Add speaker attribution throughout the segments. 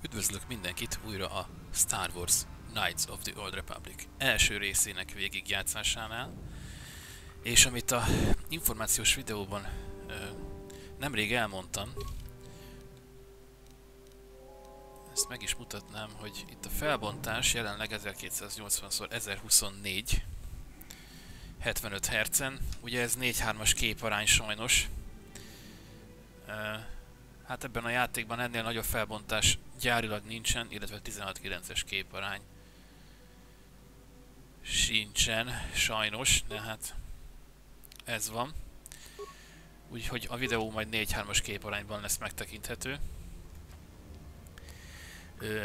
Speaker 1: Üdvözlök mindenkit újra a Star Wars Knights of the Old Republic első részének végigjátszásánál, és amit a információs videóban nemrég elmondtam, ezt meg is mutatnám, hogy itt a felbontás jelenleg 1280x1024 75 Hz-en, ugye ez 4:3-as képarány sajnos. Hát ebben a játékban ennél nagyobb felbontás gyárilag nincsen, illetve 16:9-es képarány sincsen, sajnos, de hát ez van. Úgyhogy a videó majd 4:3-as képarányban lesz megtekinthető.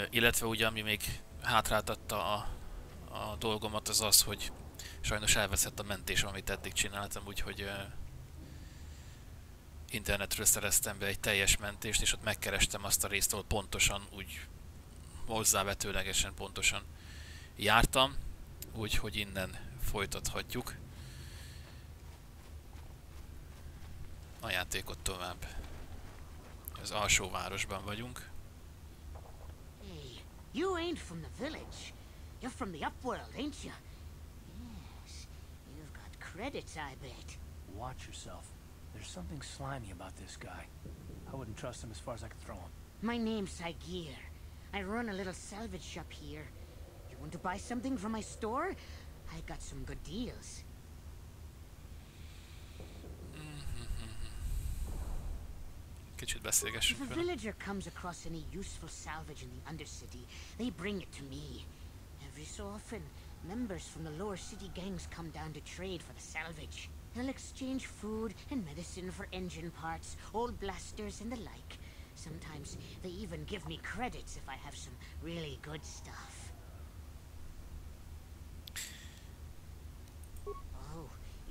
Speaker 1: Illetve ugye ami még hátráltatta a dolgomat az az, hogy sajnos elveszett a mentés, amit eddig csináltam, úgyhogy internetről szereztem be egy teljes mentést, és ott megkerestem azt a részt, ahol pontosan, úgy hozzávetőlegesen pontosan jártam, úgyhogy innen folytathatjuk a játékot tovább. Az alsó városban vagyunk.
Speaker 2: Hey, you ain't from the village. You're from the upworld, ain't you? Yes, you've got credits, I bet.
Speaker 3: Watch yourself. There's something slimy about this guy. I wouldn't trust him as far as I could throw him.
Speaker 2: My name's Igir. I run a little salvage shop here. You want to buy something from my store? I got some good deals.
Speaker 1: Kicsit
Speaker 2: If
Speaker 1: beszélgessünk
Speaker 2: a
Speaker 1: vele.
Speaker 2: villager comes across any useful salvage in the Undercity, they bring it to me. Every so often, members from the lower city gangs come down to trade for the salvage. They'll exchange food and medicine for engine parts, old blasters and the like. Sometimes they even give me credits if I have some really good stuff. Oh,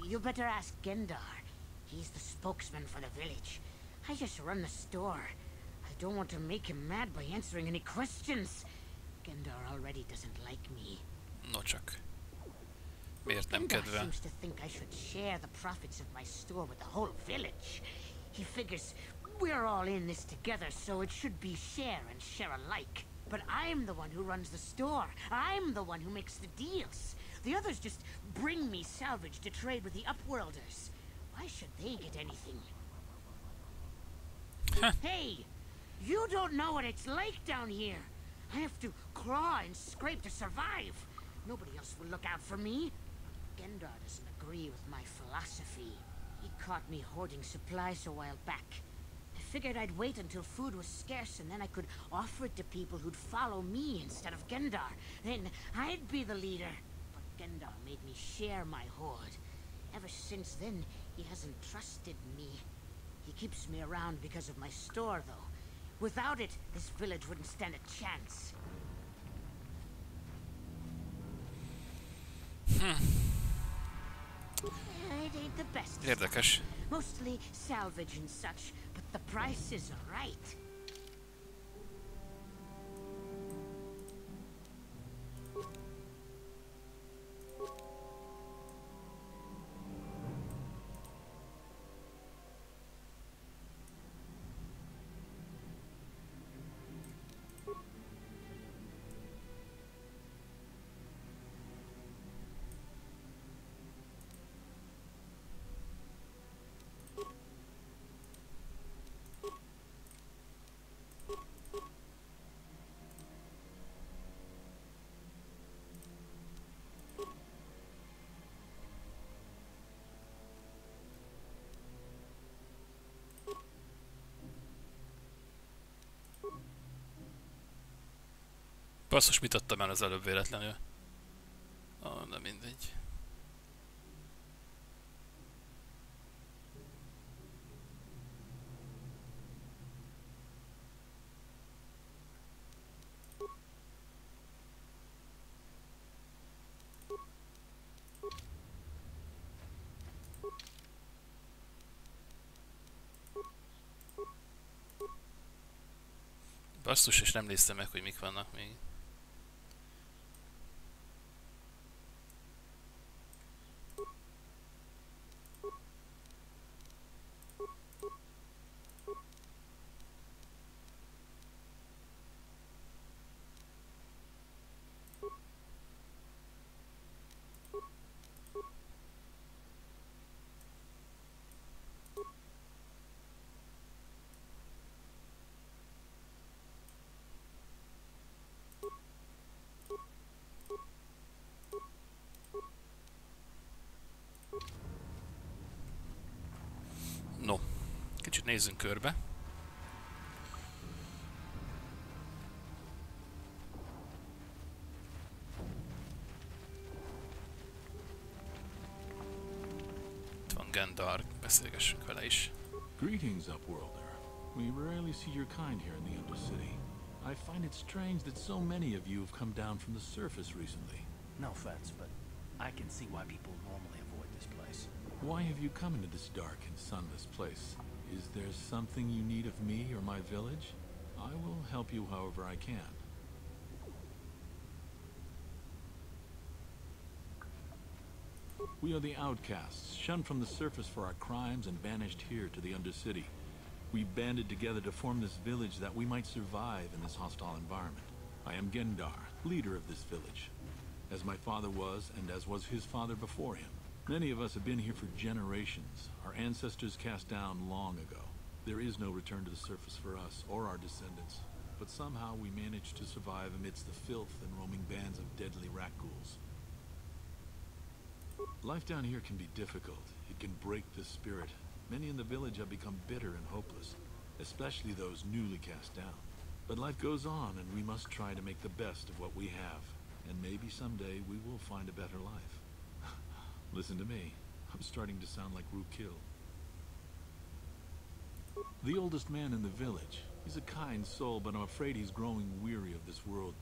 Speaker 2: you better ask Gendar. He's the spokesman for the village. I just run the store. I don't want to make him mad by answering any questions. Gendar already doesn't like me.
Speaker 1: No csak. Miért nem
Speaker 2: Gendar
Speaker 1: kedvel?
Speaker 2: seems to think I should share the profits of my store with the whole village. He figures we're all in this together, so it should be share and share alike. But I'm the one who runs the store. I'm the one who makes the deals. The others just bring me salvage to trade with the Upworlders. Why should they get anything? Hey! You don't know what it's like down here. I have to claw and scrape to survive. Nobody else will look out for me. Gendar doesn't agree with my philosophy. He caught me hoarding supplies a while back. I figured I'd wait until food was scarce and then I could offer it to people who'd follow me instead of Gendar. Then I'd be the leader. But Gendar made me share my hoard. Ever since then, he hasn't trusted me. He keeps me around because of my store, though. Without it, this village wouldn't stand a chance. It ain't the best
Speaker 1: Érdekes.
Speaker 2: stuff. Mostly salvage and such, but the price is right.
Speaker 1: Basszus, mit adtam el az előbb véletlenül? De mindegy. Basszus, és nem néztem meg, hogy mik vannak még. Nézzünk körbe. Itt van Gendar, beszélgessünk vele is.
Speaker 4: Greetings, Upworlder. We rarely see your kind here in the Undercity. I find it strange that so many of you have come down from the surface recently.
Speaker 3: No offense, but I can see why people normally avoid this place.
Speaker 4: Why have you come into this dark and sunless place? Is there something you need of me or my village? I will help you however I can. We are the outcasts, shunned from the surface for our crimes and banished here to the Undercity. We banded together to form this village that we might survive in this hostile environment. I am Gendar, leader of this village, as my father was and as was his father before him. Many of us have been here for generations, our ancestors cast down long ago. There is no return to the surface for us or our descendants, but somehow we managed to survive amidst the filth and roaming bands of deadly rat ghouls. Life down here can be difficult. It can break the spirit. Many in the village have become bitter and hopeless, especially those newly cast down. But life goes on, and we must try to make the best of what we have. And maybe someday we will find a better life. Listen to me. I'm starting to sound like Rukil. The oldest man in the village. He's a kind soul, but I'm afraid he's growing weary of this world.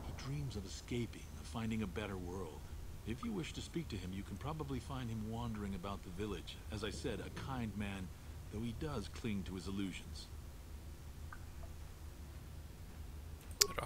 Speaker 4: He dreams of escaping, of finding a better world. If you wish to speak to him, you can probably find him wandering about the village. As I said, a kind man, though he does cling to his illusions.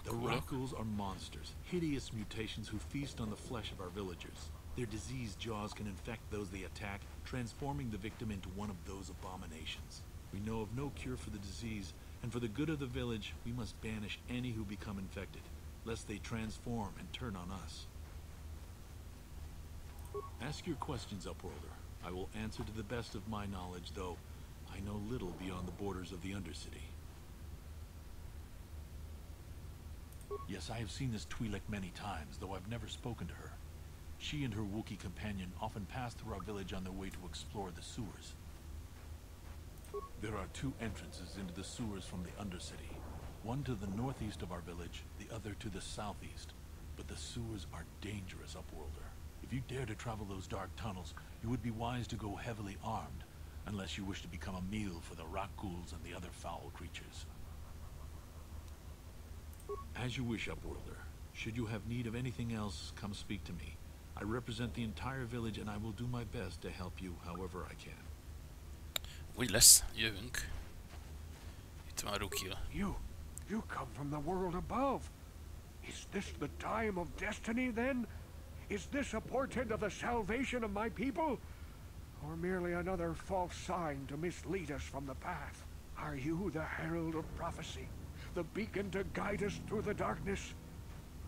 Speaker 4: The Rakghouls are monsters, hideous mutations who feast on the flesh of our villagers. Their diseased jaws can infect those they attack, transforming the victim into one of those abominations. We know of no cure for the disease, and for the good of the village, we must banish any who become infected, lest they transform and turn on us. Ask your questions, Upworlder. I will answer to the best of my knowledge, though I know little beyond the borders of the Undercity. Yes, I have seen this Twi'lek many times, though I've never spoken to her. She and her Wookiee companion often pass through our village on their way to explore the sewers. There are two entrances into the sewers from the Undercity. One to the northeast of our village, the other to the southeast. But the sewers are dangerous, Upworlder. If you dare to travel those dark tunnels, you would be wise to go heavily armed, unless you wish to become a meal for the Rakghouls and the other foul creatures. As you wish, Upworlder. Should you have need of anything else, come speak to me. I represent the entire village and I will do my best to help you however I can.
Speaker 1: Úgy lesz, jövünk. Itt van Rukil.
Speaker 5: You come from the world above. Is this the time of destiny then? Is this a portent of the salvation of my people? Or merely another false sign to mislead us from the path? Are you the herald of prophecy? The beacon to guide us through the darkness?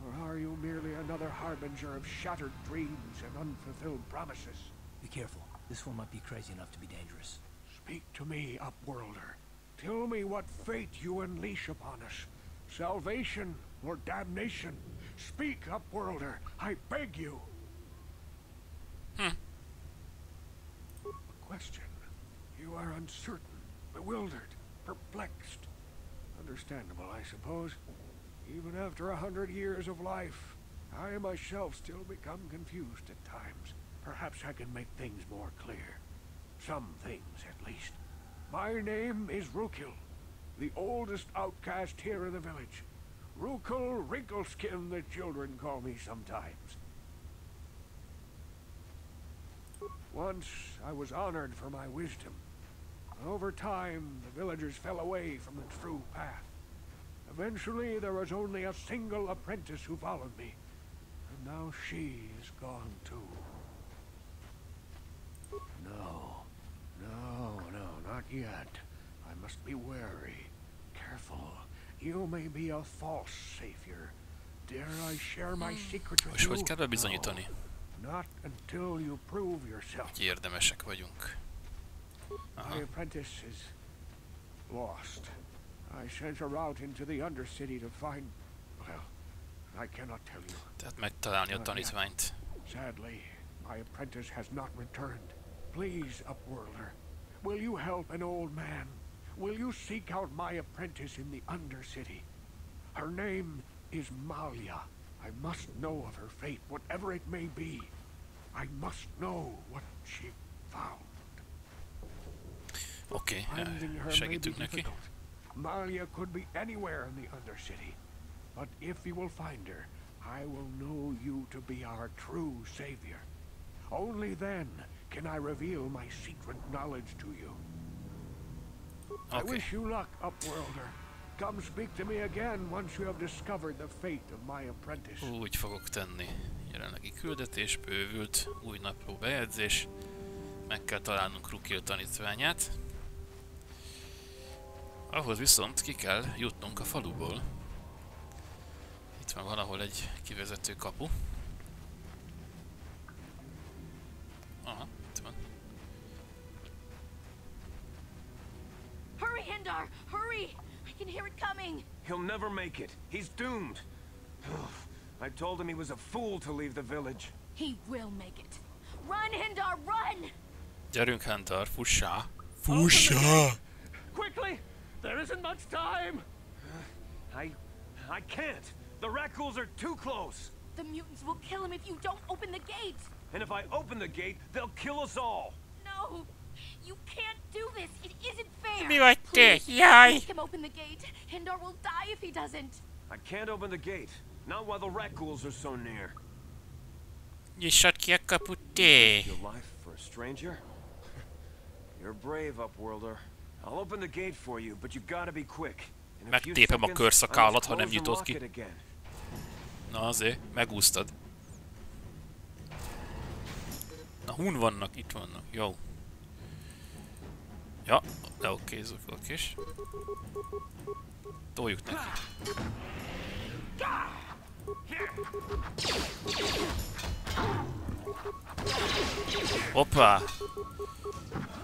Speaker 5: Or are you merely another harbinger of shattered dreams and unfulfilled promises?
Speaker 3: Be careful. This one might be crazy enough to be dangerous.
Speaker 5: Speak to me, Upworlder. Tell me what fate you unleash upon us. Salvation or damnation? Speak, Upworlder. I beg you. A question. You are uncertain, bewildered, perplexed. Understandable, I suppose. Even after 100 years of life, I myself still become confused at times. Perhaps I can make things more clear. Some things, at least. My name is Rukil, the oldest outcast here in the village. Rukil Wrinkleskin, the children call me sometimes. Once I was honored for my wisdom. Over time, the villagers fell away from the true path. Eventually, there was only a single apprentice who followed me. And now she is gone too. No, not yet. I must be wary. Careful. You may be a false savior. Dare I share my secret with
Speaker 1: És
Speaker 5: you?
Speaker 1: hogy kell bebizonyítani,
Speaker 5: Not until you prove yourself.
Speaker 1: hogy érdemesek vagyunk. Aha.
Speaker 5: My apprentice is lost. I sent her out into the Undercity to find... Well, I cannot tell you.
Speaker 1: Tehát megtalálni a tanítványt.
Speaker 5: Sadly, my apprentice has not returned. Please, Upworlder, will you help an old man? will you seek out my apprentice in the Undercity? Her name is Malia. I must know of her fate, whatever it may be. I must know what she found.
Speaker 1: Oké,
Speaker 5: Finding her may be
Speaker 1: segítünk neki.
Speaker 5: difficult. Malia could be anywhere in the Undercity. But if you will find her, I will know you to be our true savior. Only then can I reveal my secret knowledge to you. I wish you luck, Upworlder. Come speak to me again once you have discovered the fate of my apprentice.
Speaker 1: Úgy fogok tenni. Jelenlegi küldetés, bővült, új napló bejegyzés. Meg kell találnunk Rukil tanítványát. Ahhoz viszont ki kell jutnunk a faluból. Itt van valahol egy kivezető kapu. Aha, itt van.
Speaker 6: Hurry, Hindar! Hurry! I can hear it coming!
Speaker 7: He'll never make it. He's doomed. I told him he was a fool to leave the village.
Speaker 6: He will make it. Run, Hindar, run!
Speaker 1: Gyerünk, Hunter, fussá! Fussá!
Speaker 5: Quickly! There isn't much time!
Speaker 7: I can't. The Rakghouls are too close.
Speaker 6: The mutants will kill him if you don't open the gate!
Speaker 7: And if I open the gate, they'll kill us all.
Speaker 6: No! You can't do this! It isn't fair!
Speaker 1: Mi vagy te?
Speaker 6: Please,
Speaker 1: Jaj!
Speaker 6: make him open the gate! Hindar will die if he doesn't!
Speaker 7: I can't open the gate. Not while the Rakghouls are so near.
Speaker 1: Nyissad ki a kaput, te!
Speaker 7: Your life for a stranger? You're brave, Upworlder. I'll open the gate for you, but you gotta be quick. In a few
Speaker 1: Megtépem a
Speaker 7: seconds,
Speaker 1: körszakállat,
Speaker 7: I
Speaker 1: ha nem
Speaker 7: must close
Speaker 1: nyitod
Speaker 7: and
Speaker 1: ki.
Speaker 7: lock it again.
Speaker 1: Na azért, megúsztad. Na, hun vannak, itt vannak, jó. Ja, leokézzük is. Toljuk neki. Hoppá!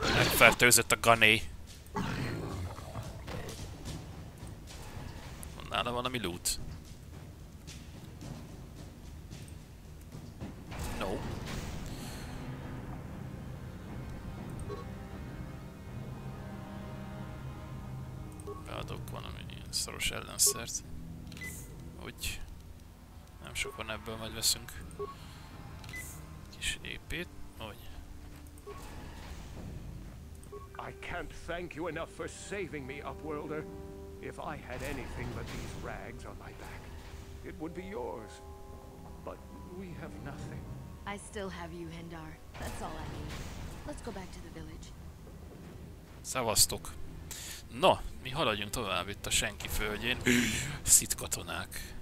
Speaker 1: Megfertőzött a gané. Van nála valami loot. No. Beadok valami ilyen szoros ellenszert. Úgy. Nem sokan ebből majd veszünk. Kis épét. Úgy.
Speaker 5: I can't thank you enough for saving me, Upworlder. If I had anything but these rags on my back, it would be yours. But we have nothing.
Speaker 6: I still have you, Hindar. That's all I need. Let's go back to the village.
Speaker 1: Szavaztok. No, mi haladjunk tovább itt a senki földjén. Szit katonák.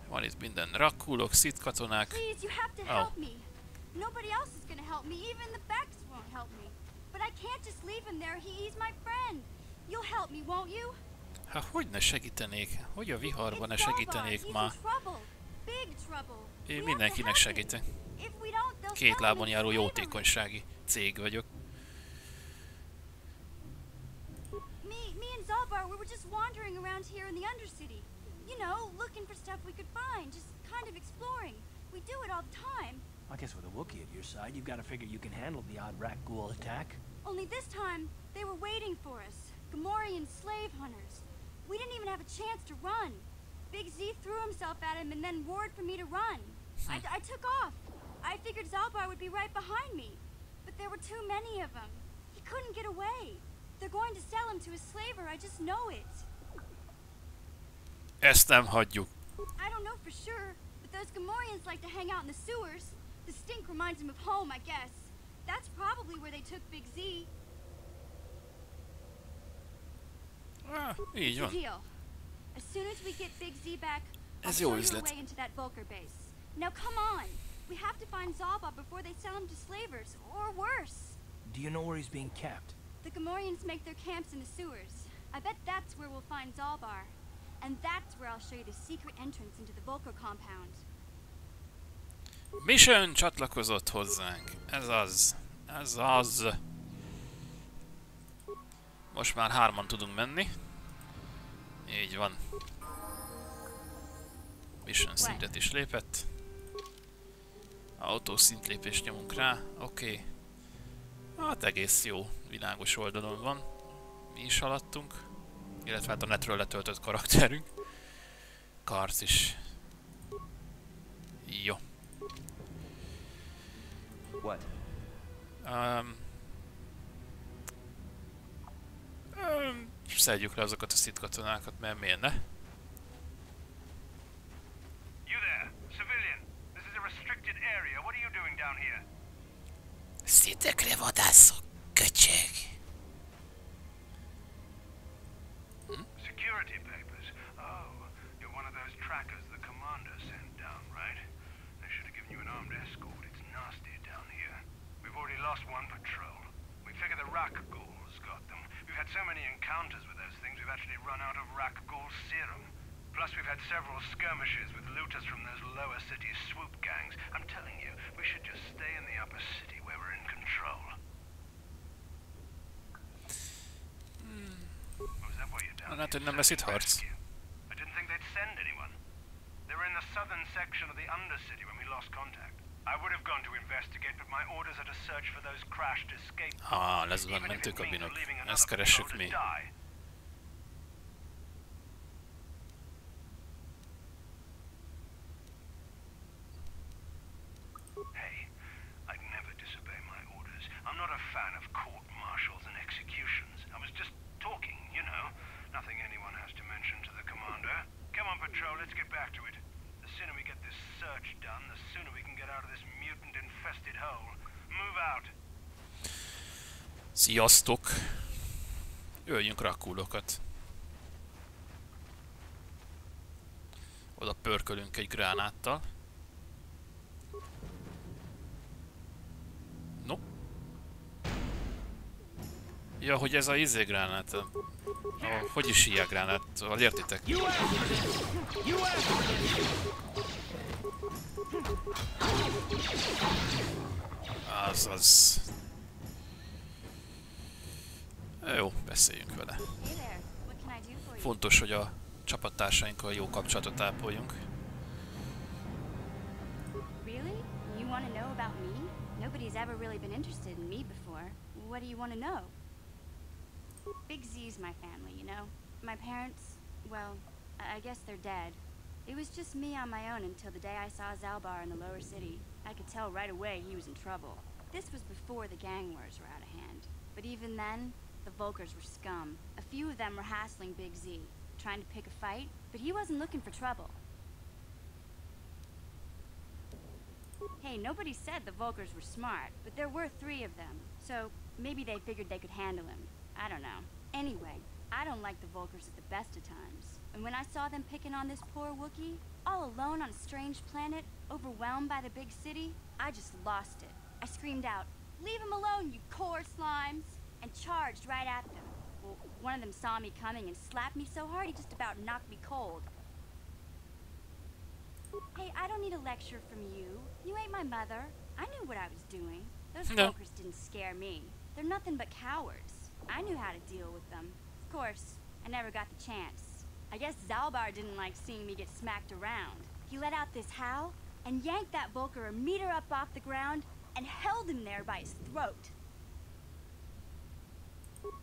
Speaker 1: Van itt minden rakkulok, szit katonák.
Speaker 8: Please, you have to help me. Nobody else is gonna help me. Even the Becks won't help me. But I can't just leave him there. He's my friend. You'll help me, won't you?
Speaker 1: Hát hogy ne segítenék? Hogy a viharban ne segítenék már? Én mindenkinek segítek. Két lábon járó jótékonysági cég vagyok.
Speaker 8: Me and Zalbar, we were just wandering around here in the Undercity. You know, looking for stuff we could find, just kind of exploring. We do it all the time.
Speaker 3: I guess with a Wookiee at your side, you've got to figure you can handle the odd Rakghoul attack.
Speaker 8: Only this time, they were waiting for us. Gamorrean slave hunters. We didn't even have a chance to run. Big Z threw himself at him and then roared for me to run. I took off. I figured Zalbar would be right behind me. But there were too many of them. He couldn't get away. They're going to sell him to a slaver, I just know it.
Speaker 1: Ezt nem hagyjuk.
Speaker 8: I don't know for sure, but those Gamorreans like to hang out in the sewers. The stink reminds them of home, I guess. That's probably where they took Big Z.
Speaker 1: Így van.
Speaker 8: Deal. As soon as we get Big Z back, I'll
Speaker 1: Ez
Speaker 8: show
Speaker 1: jó
Speaker 8: you a
Speaker 1: üzlet.
Speaker 8: way into that Vulcar base. Now come on. We have to find Zalba before they sell him to slavers, or worse.
Speaker 3: Do you know where he's being kept?
Speaker 8: The Gamorreans make their camps in the sewers. I bet that's where we'll find Zalbar. And that's where I'll show you the secret entrance into the Vulcar compound.
Speaker 1: Mission csatlakozott hozzánk. Ez az. Ez az. Most már 3-an tudunk menni. Így van. Mission szintet is lépett. Autó szintlépést nyomunk rá. Oké. Hát egész jó. Világos oldalon van. mi is haladtunk. Illetve hát a netről letöltött karakterünk. Karc is. Jó.
Speaker 7: What?
Speaker 1: Szedjük le azokat a szit katonákat, mert miért ne?
Speaker 9: You there, civilian. This is a restricted area. What are you doing down here?
Speaker 1: Szitekre vadászok, köcsög!
Speaker 9: Security papers. Oh, you're one of those trackers the commander sent down, right? They should have given you an armed escort. It's nasty down here. We've already lost one patrol. We figure the Rak ghouls got them. We've had so many encounters with those things, we've actually run out of Rak ghoul serum. Plus, we've had several skirmishes with looters from those lower city swoop gangs. I'm telling you, we should just stay in the upper city where we're in control. Was that why you're down
Speaker 1: Hát, hogy
Speaker 9: here?
Speaker 1: nem lesz itt harc.
Speaker 9: I didn't think they'd send anyone. They were in the southern section of the Undercity when we lost contact. I would have gone to investigate, but my orders are to search for those crashed escape.
Speaker 1: Lezben mentőkabinok. Ezt keressük mi.
Speaker 9: Hey, I'd never disobey my orders. I'm not a fan of court-martials and executions. I was just talking, you know. Nothing anyone has to mention to the commander. Come on, patrol, let's get back to it. The sooner we get this search done, the sooner we can get out of this mutant-infested hole. Move out.
Speaker 1: Sziasztok! Öljünk rakkulokat. Oda pörkölünk egy gránáttal. No. Ja, hogy ez a gránát. Hogy is ilyen gránát? Szóval értitek? Az. Jó, beszéljünk vele. Fontos, hogy a csapattársainkkal jó kapcsolatot ápoljunk.
Speaker 8: Really? You want to know about me? Nobody's ever really been interested in me before. What do you want to know? Big Z's my family, you know? My parents, well, I guess they're dead. It was just me on my own until the day I saw Zalbar in the lower city. I could tell right away he was in trouble. This was before the gang wars were out of hand. But even then, the Volkers were scum. A few of them were hassling Big Z, trying to pick a fight, but he wasn't looking for trouble. Hey, nobody said the Volkers were smart, but there were 3 of them, so maybe they figured they could handle him. I don't know. Anyway, I don't like the Volkers at the best of times. And when I saw them picking on this poor Wookiee, all alone on a strange planet, overwhelmed by the big city, I just lost it. I screamed out, "Leave him alone, you core slimes!" and charged right at them. Well, one of them saw me coming and slapped me so hard he just about knocked me cold. Hey, I don't need a lecture from you. You ain't my mother. I knew what I was doing. Those Volkers didn't scare me. They're nothing but cowards. I knew how to deal with them. Of course, I never got the chance. I guess Zalbar didn't like seeing me get smacked around. He let out this howl and yanked that Volker a meter up off the ground and held him there by his throat.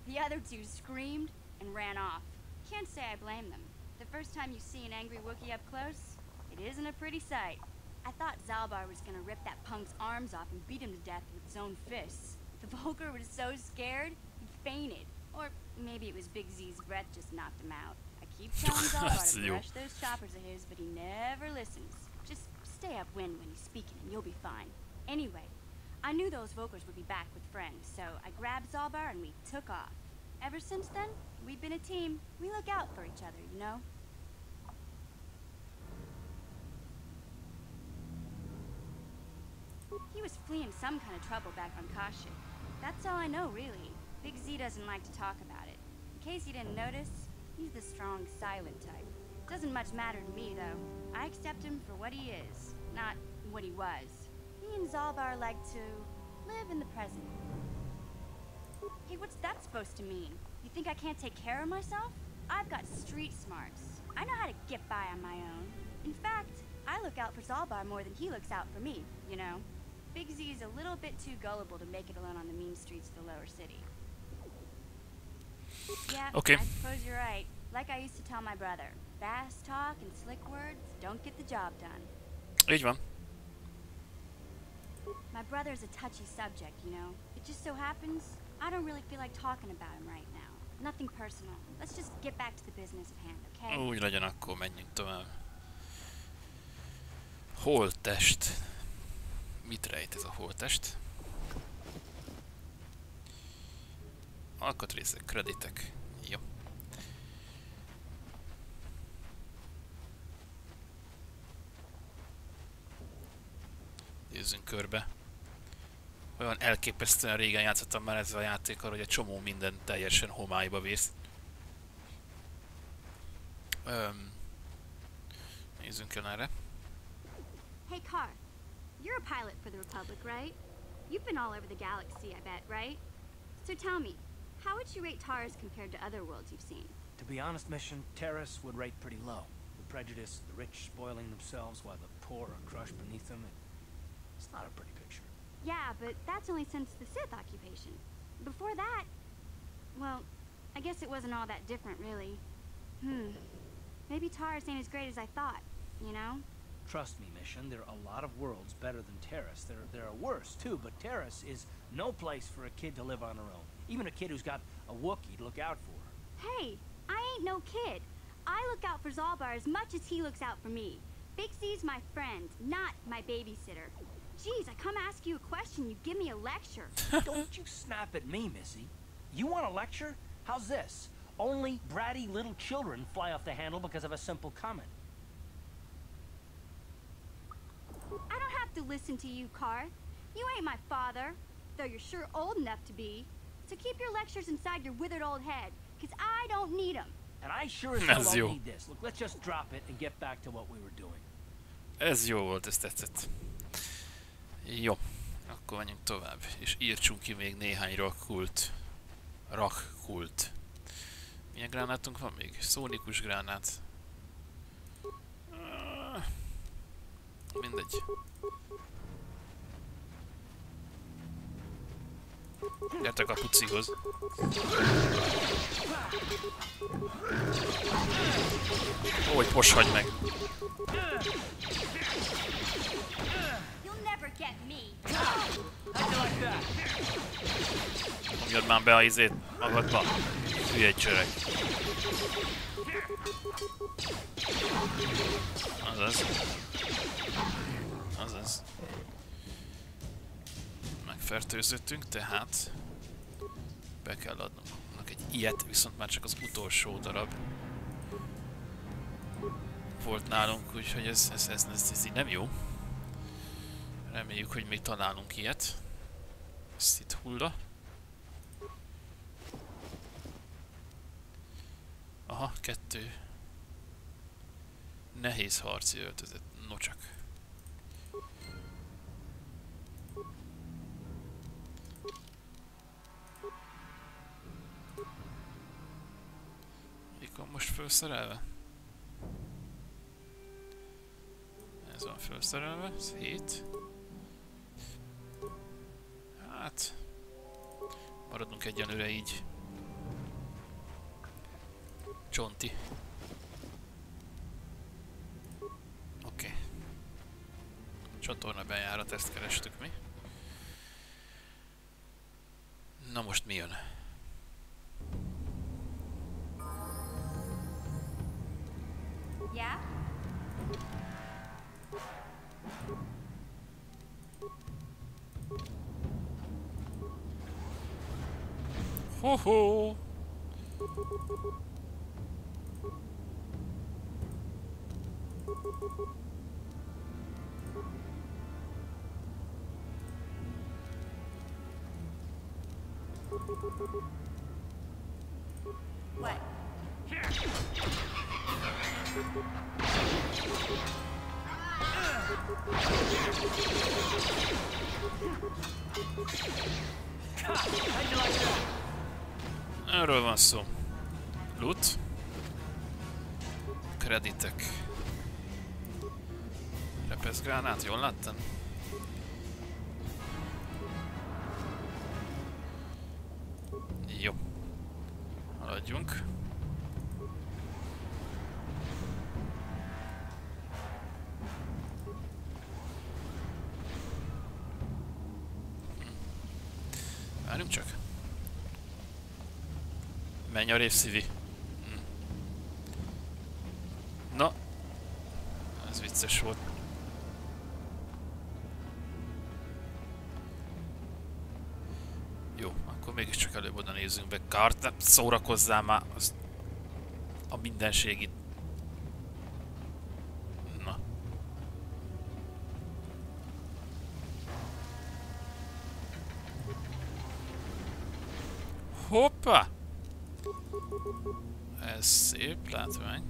Speaker 8: The other 2 screamed and ran off. Can't say I blame them. The first time you see an angry Wookiee up close, it isn't a pretty sight. I thought Zalbar was gonna rip that punk's arms off and beat him to death with his own fists. The Volker was so scared, he fainted. Or maybe it was Big Z's breath just knocked him out. I keep telling Zalbar to brush those choppers of his, but he never listens. Just stay upwind when he's speaking and you'll be fine. Anyway, I knew those Volkers would be back with friends, so I grabbed Zalbar and we took off. Ever since then, we've been a team. We look out for each other, you know? He was fleeing some kind of trouble back on Kashyyyk. That's all I know, really. Big Z doesn't like to talk about it. In case you didn't notice, he's the strong, silent type. Doesn't much matter to me, though. I accept him for what he is, not what he was. He and Zalbar like to live in the present. Hey, what's that supposed to mean? You think I can't take care of myself? I've got street smarts. I know how to get by on my own. In fact, I look out for Zalbar more than he looks out for me, you know? Big Z's a little bit too gullible to make it alone on the mean streets of the lower city. Yeah,
Speaker 1: Okay.
Speaker 8: I suppose you're right. Like I used to tell my brother, fast talk and slick words don't get the job done.
Speaker 1: Így van.
Speaker 8: My brother's a touchy subject, you know. It just so happens I don't really feel like talking about him right now. Nothing personal. Let's just get back to the business at hand, okay?
Speaker 1: Úgy legyen, akkor menjünk tovább. Holttest. Mit rejt ez a holttest? Alkatrészek, kreditek. Jó. Nézzünk körbe. Olyan elképesztően régen játszottam már ezzel a játékkal, hogy egy csomó minden teljesen homályba vész. Nézzünk el erre.
Speaker 8: Hey, Car. You're a pilot for the Republic, right? You've been all over the galaxy, I bet, right? So tell me, how would you rate Taris compared to other worlds you've seen?
Speaker 3: To be honest, Mission, Taris would rate pretty low. The prejudice, the rich spoiling themselves while the poor are crushed beneath them. It's not a pretty picture.
Speaker 8: Yeah, but that's only since the Sith occupation. Before that, well, I guess it wasn't all that different, really. Maybe Taris ain't as great as I thought, you know?
Speaker 3: Trust me, Mission, there are a lot of worlds better than Taris. There are worse, too, but Taris is no place for a kid to live on her own. Even a kid who's got a Wookiee to look out for.
Speaker 8: Hey, I ain't no kid. I look out for Zalbar as much as he looks out for me. Big Z's my friend, not my babysitter. Jeez, I come ask you a question, you give me a lecture.
Speaker 3: Don't you snap at me, Missy. You want a lecture? How's this? Only bratty little children fly off the handle because of a simple comment.
Speaker 8: I don't have to listen to you, Car. You ain't my father, though you're sure old enough to be. So keep your lectures inside your withered old head, because I don't need them.
Speaker 3: And I sure as hell don't need this. Look, let's just drop it and get back to what we were doing.
Speaker 1: Ez jó volt, ez tetszett. Jó, akkor menjünk tovább, és írtsunk ki még néhány rakkult. Milyen gránátunk van még? Szónikus gránát. Mindegy. Gyertek a pucihoz. Ó, hogy poshagy meg. Nyomjad már be a izét magadba. Hülye csöreg. Azaz. Azaz. Megfertőzöttünk, tehát be kell adnunk egy ilyet, viszont már csak az utolsó darab volt nálunk, úgyhogy ez így nem jó. Reméljük, hogy még találunk ilyet. Ezt itt hulla. Aha, 2 nehéz harci öltözet. No csak. Mikor most felszerelve? Ez van felszerelve, ez 7. Hát... maradunk egyenlőre így. Csonti. Oké. Csatorna bejárat, ezt kerestük mi. Na most mi jön?
Speaker 8: Yeah?
Speaker 1: Ho-ho!
Speaker 8: What?
Speaker 1: Erről van szó. Loot. Kreditek. Repeszgránát, jól láttam? Jó. haladjunk. Várjunk csak. Menj a révszívi. Na. Ez vicces volt. Jó, akkor mégiscsak előbb oda nézzünk be. Kart, ne szórakozzál már! Az a mindenségit. Na. Hoppá! Ez szép látvány.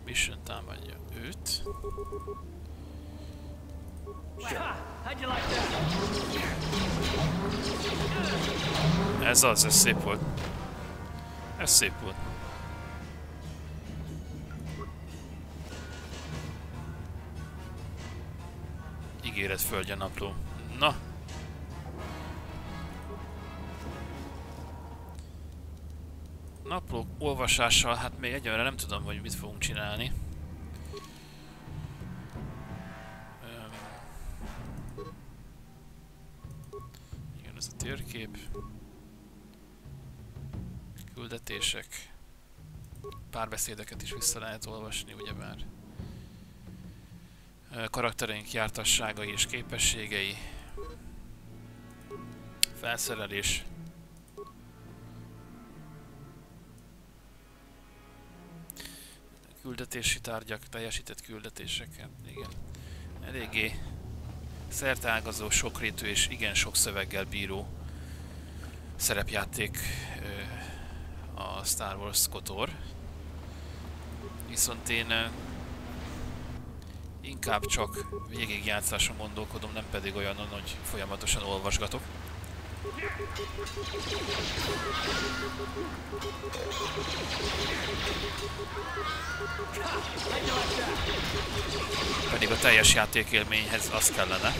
Speaker 1: Mission támadja őt. Ez az, ez szép volt. Ez szép volt. Ígéret földje napló. Na! Naplók olvasással, hát még egyelőre nem tudom, hogy mit fogunk csinálni. Igen, ez a térkép. Küldetések. Párbeszédeket is vissza lehet olvasni, ugyebár. Karaktereink jártasságai és képességei. Felszerelés. Küldetési tárgyak, teljesített küldetéseket, igen. Eléggé szerteágazó, sokrétű és igen sok szöveggel bíró szerepjáték a Star Wars KOTOR. Viszont én inkább csak végigjátszáson gondolkodom, nem pedig olyanon, hogy folyamatosan olvasgatok. Pedig a teljes játékélményhez az kellene.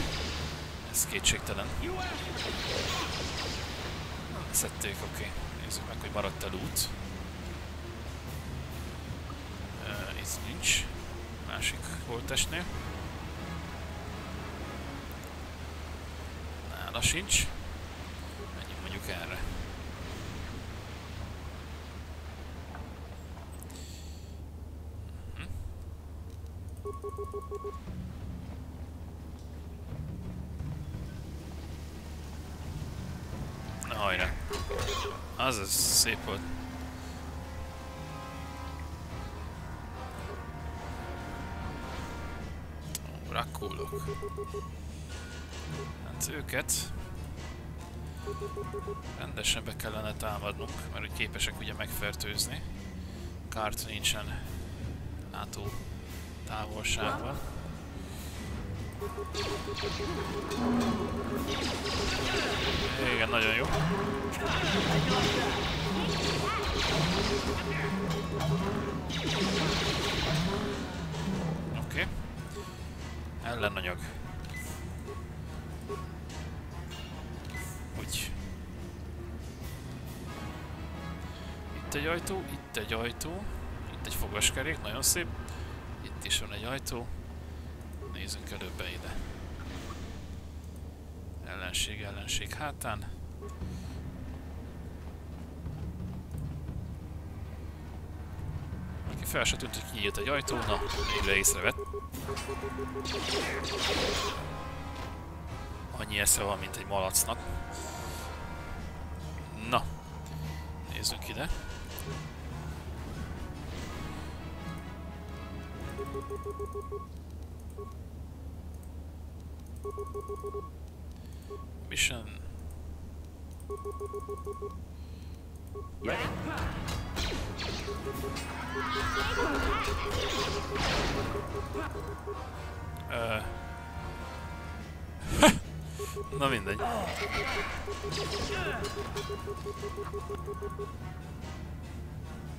Speaker 1: Ez kétségtelen. Szedték, oké. Nézzük meg, hogy maradt-e loot. Itt nincs. Másik holttestnél. Nála sincs. Menjünk mondjuk erre. Na hajrá. Az szép volt. Rakkulok. Hát őket rendesen be kellene támadnunk, mert úgy képesek ugye megfertőzni. Kárt nincsen látó távolságban. Igen, nagyon jó. Oké. Ellenanyag. Úgy. Itt egy ajtó, itt egy ajtó, itt egy fogaskerék, nagyon szép. Itt is van egy ajtó. Nézzünk előbb be ide. Ellenség hátán. Aki fel se tűnt, hogy kinyílt egy ajtó, na, végre észrevett. Annyi esze van, mint egy malacnak. Na, nézzünk ide. Mission. Na mindegy.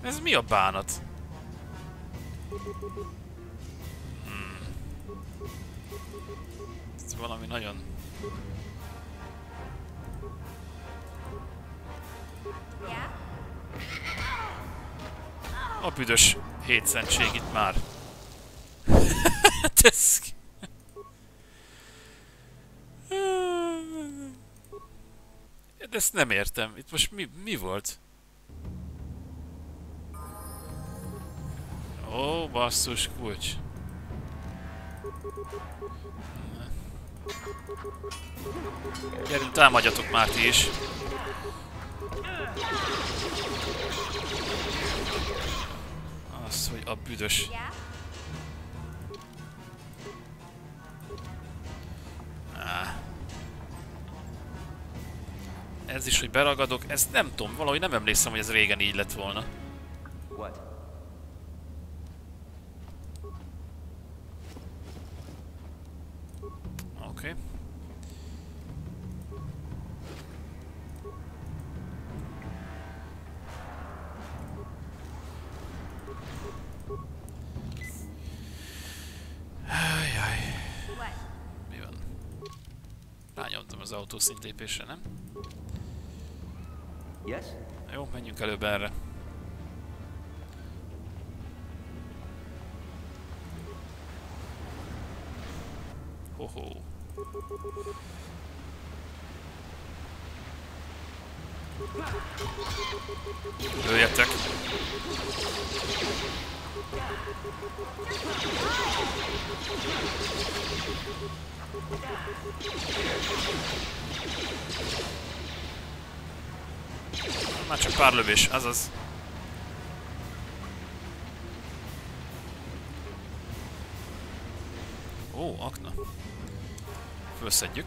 Speaker 1: Ez mi a bánat? Ez valami nagyon... A büdös hétszentség itt már. Ez... De ezt nem értem. Itt most mi volt? Ó, basszus, kulcs. Gyerünk, támadjatok már ti is. Az, hogy a büdös. Ez is, hogy beragadok, ezt nem tudom, valahogy nem emlékszem, hogy ez régen így lett volna. Oké. Ajjaj. Mi van? Rányomtam az autószintlépésre, nem?
Speaker 10: Yes?
Speaker 1: Jó, menjünk előbb erre. Hoho. Lőjetek! Már csak pár lövés, azaz. Ó, akna. Fölszedjük.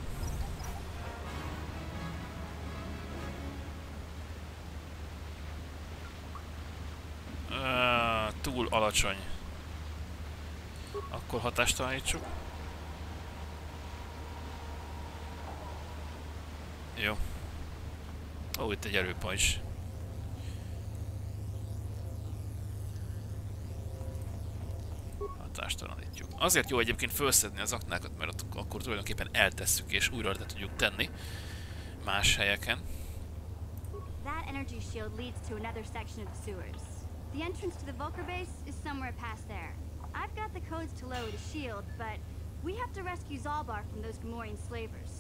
Speaker 1: Túl alacsony. Akkor hatástalanítsuk. Jó. Ó, itt egy erőpajzs. Hatástalanítjuk. Azért jó egyébként felszedni az aknákat, mert akkor tulajdonképpen eltesszük és újra le tudjuk tenni más helyeken.
Speaker 8: That energy shield leads to another section of the sewers. The entrance to the Volker base is somewhere past there. I've got the codes to lower the shield, but we have to rescue Zalbar from those Gamorrean slavers.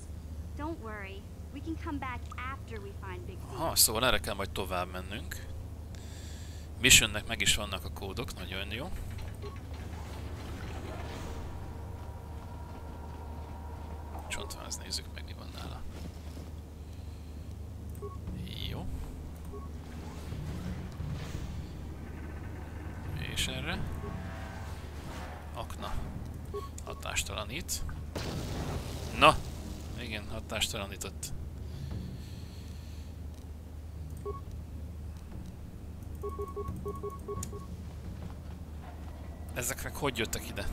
Speaker 8: Don't worry, we can come back after we find Big Z.
Speaker 1: Aha, szóval erre kell majd tovább mennünk. Missionnek meg is vannak a kódok, nagyon jó. Csontváz, nézzük meg, mi van nála. Jó. És erre. Akna. Hatástalanít. Na! Igen, hatástalanított. Ezek meg hogy jöttek ide?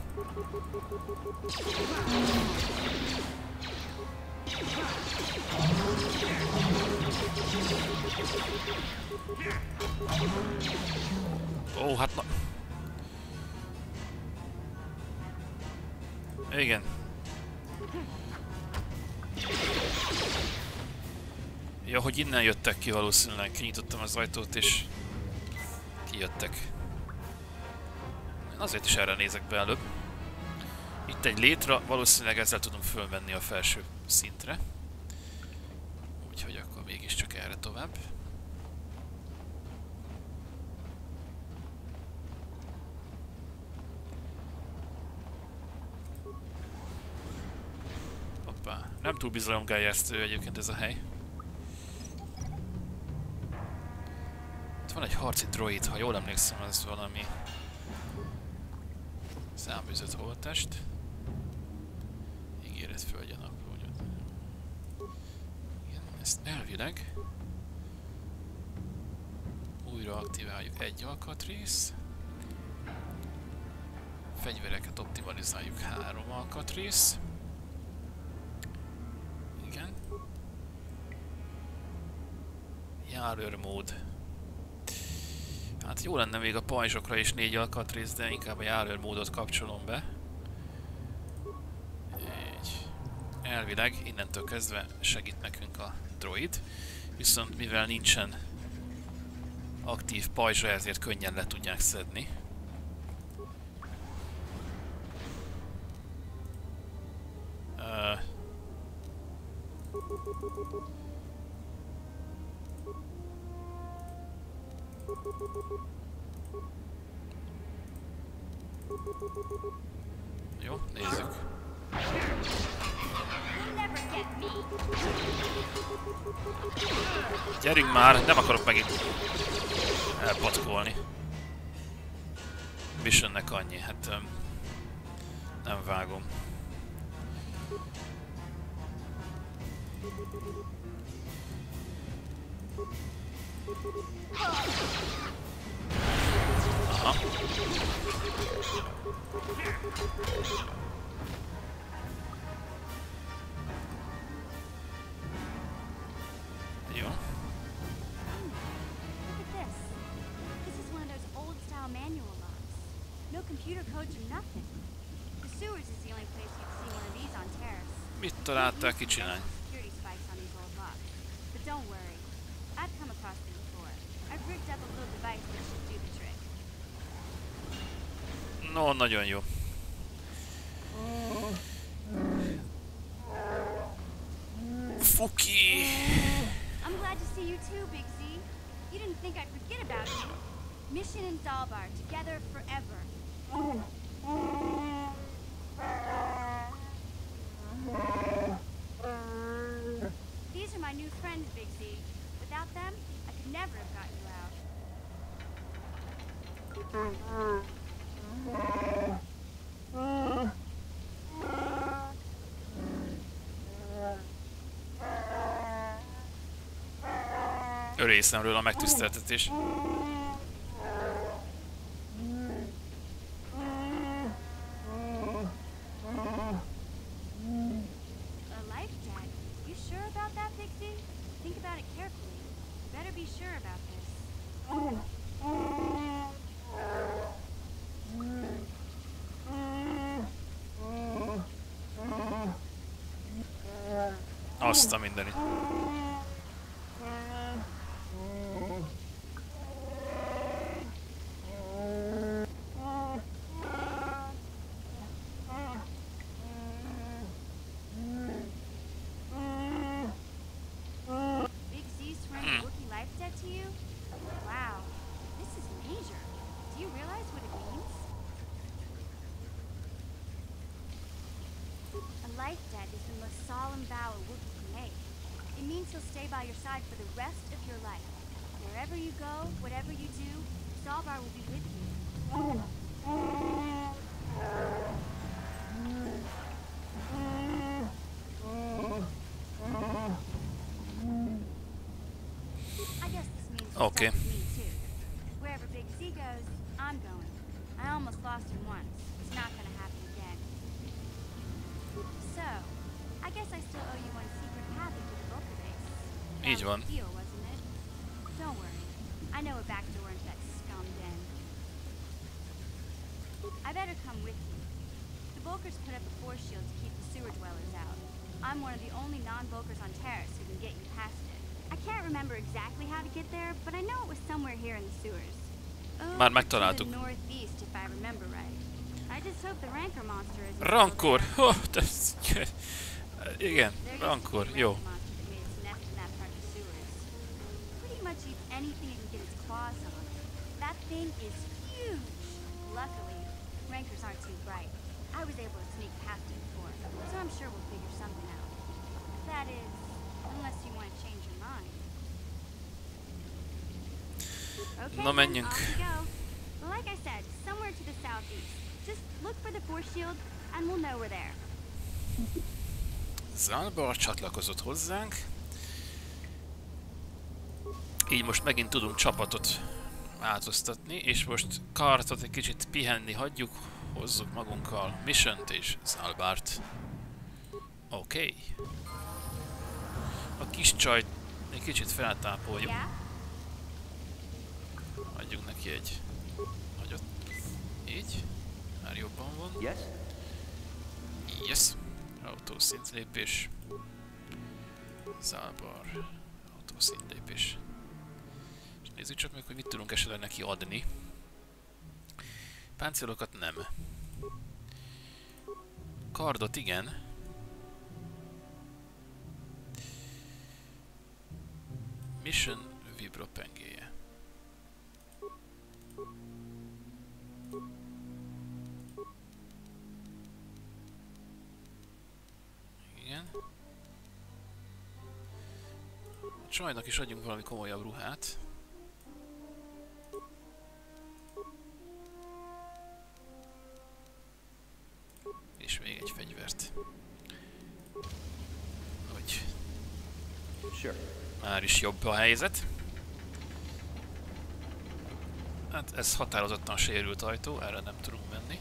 Speaker 1: Ó, hát na... Igen. Ja, hogy innen jöttek ki valószínűleg. Kinyitottam az ajtót és kijöttek. Azért is erre nézek be előbb. Itt egy létra, valószínűleg ezzel tudunk fölmenni a felső szintre. Úgyhogy akkor mégiscsak erre tovább. Hoppá, nem túl bizalomgerjesztő egyébként ez a hely. Itt van egy harci droid, ha jól emlékszem, ez valami száműzött holttest. Ígéret földje napló. Igen, ezt elvileg újra aktiváljuk egy alkatrész. Fegyvereket optimalizáljuk 3 alkatrész. Igen. Járőrmód. Hát jó lenne még a pajzsokra is 4 alkatrész, de inkább a járőrmódot kapcsolom be. elvileg innentől kezdve segít nekünk a droid, viszont mivel nincsen aktív pajzsa, ezért könnyen le tudják szedni. Jó, nézzük. Gyerünk már, nem akarok megint elpatkolni. Missionnek annyi, hát nem vágom. Aha. Jó. Mit találtál ki csinálni? No, nagyon jó. Fuki!
Speaker 8: I'm glad to see you too, Big Z. You didn't think I'd forget about you. Mission and Zalbar, together forever. These are my new friends, Big Z. Without them, I could never have got you out.
Speaker 1: Részemről a megtiszteltetés. Azt a mindenit.
Speaker 8: By your side for the rest of your life. Wherever you go, whatever you do, Zalbar will be with you. I guess this means
Speaker 1: okay.
Speaker 8: Me too. Wherever Big Z goes, I'm going. I almost lost him once. It's not gonna happen again. So, I guess I still owe you one secret passage to the Vulcan base.
Speaker 1: Így van.
Speaker 8: Deal, wasn't it? Don't worry. I know a back door into that scum den. I better come with you. The Vulkars put up a force shield to keep the sewer dwellers out. I'm one of the only non-Vulkars on Taris who can get you past it. I can't remember exactly how to get there, but I know it was somewhere here in the sewers.
Speaker 1: Már megtaláltuk.
Speaker 8: To the northeast, if I remember right. I just hope the Rancor monster isn't
Speaker 1: Rancor! Oh, igen, Rancor, jó.
Speaker 8: Anything it can get its claws on. That thing is huge. Luckily, Rancors aren't too bright. I was able to sneak past it before, so I'm sure we'll figure something out. That is, unless you want to change your mind. Okay,
Speaker 1: no menjünk.
Speaker 8: Off we go. Well, like I said, somewhere to the southeast. Just look for the force shield, and we'll know we're there.
Speaker 1: Zalbar csatlakozott hozzánk. Így most megint tudunk csapatot változtatni, és most Kartot egy kicsit pihenni hagyjuk, hozzuk magunkkal Missiont és Zalbart. Oké. A kis csajt egy kicsit feltápoljuk. Adjunk neki egy nagyot. Így. Már jobban van.
Speaker 7: Yes?
Speaker 1: Yes. Autószintlépés. Zálbar. Autószintlépés. És nézzük csak meg, hogy mit tudunk esetleg neki adni. Páncélokat nem. Kardot igen. Mission vibropengéje. Igen. A csajnak is adjunk valami komolyabb ruhát. És még egy fegyvert. Hogy már is jobb a helyzet. Hát ez határozottan sérült ajtó, erre nem tudunk menni.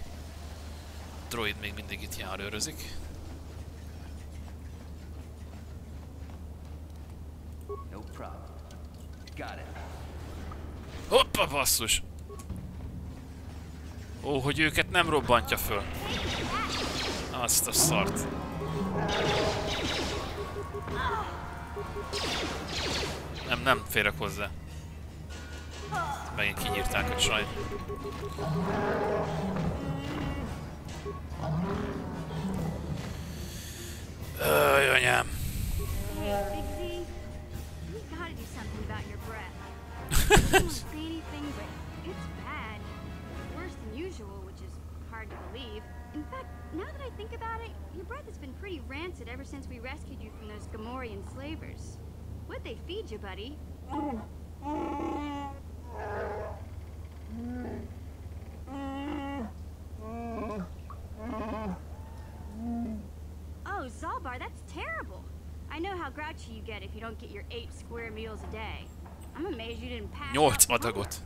Speaker 1: A droid még mindig itt járőrözik. Hoppa, basszus! Ó, hogy őket nem robbantja föl. Azt a szart. Nem férek hozzá. Megint kinyírták a csajt. Anyám.
Speaker 8: In fact, now that I think about it, your breath has been pretty rancid ever since we rescued you from those Gamorrean slavers. What'd they feed you, buddy? Oh, Zalbar, that's terrible. I know how grouchy you get if you don't get your 8 square meals a day. I'm amazed you didn't pass
Speaker 1: 8
Speaker 8: out.
Speaker 1: adagot.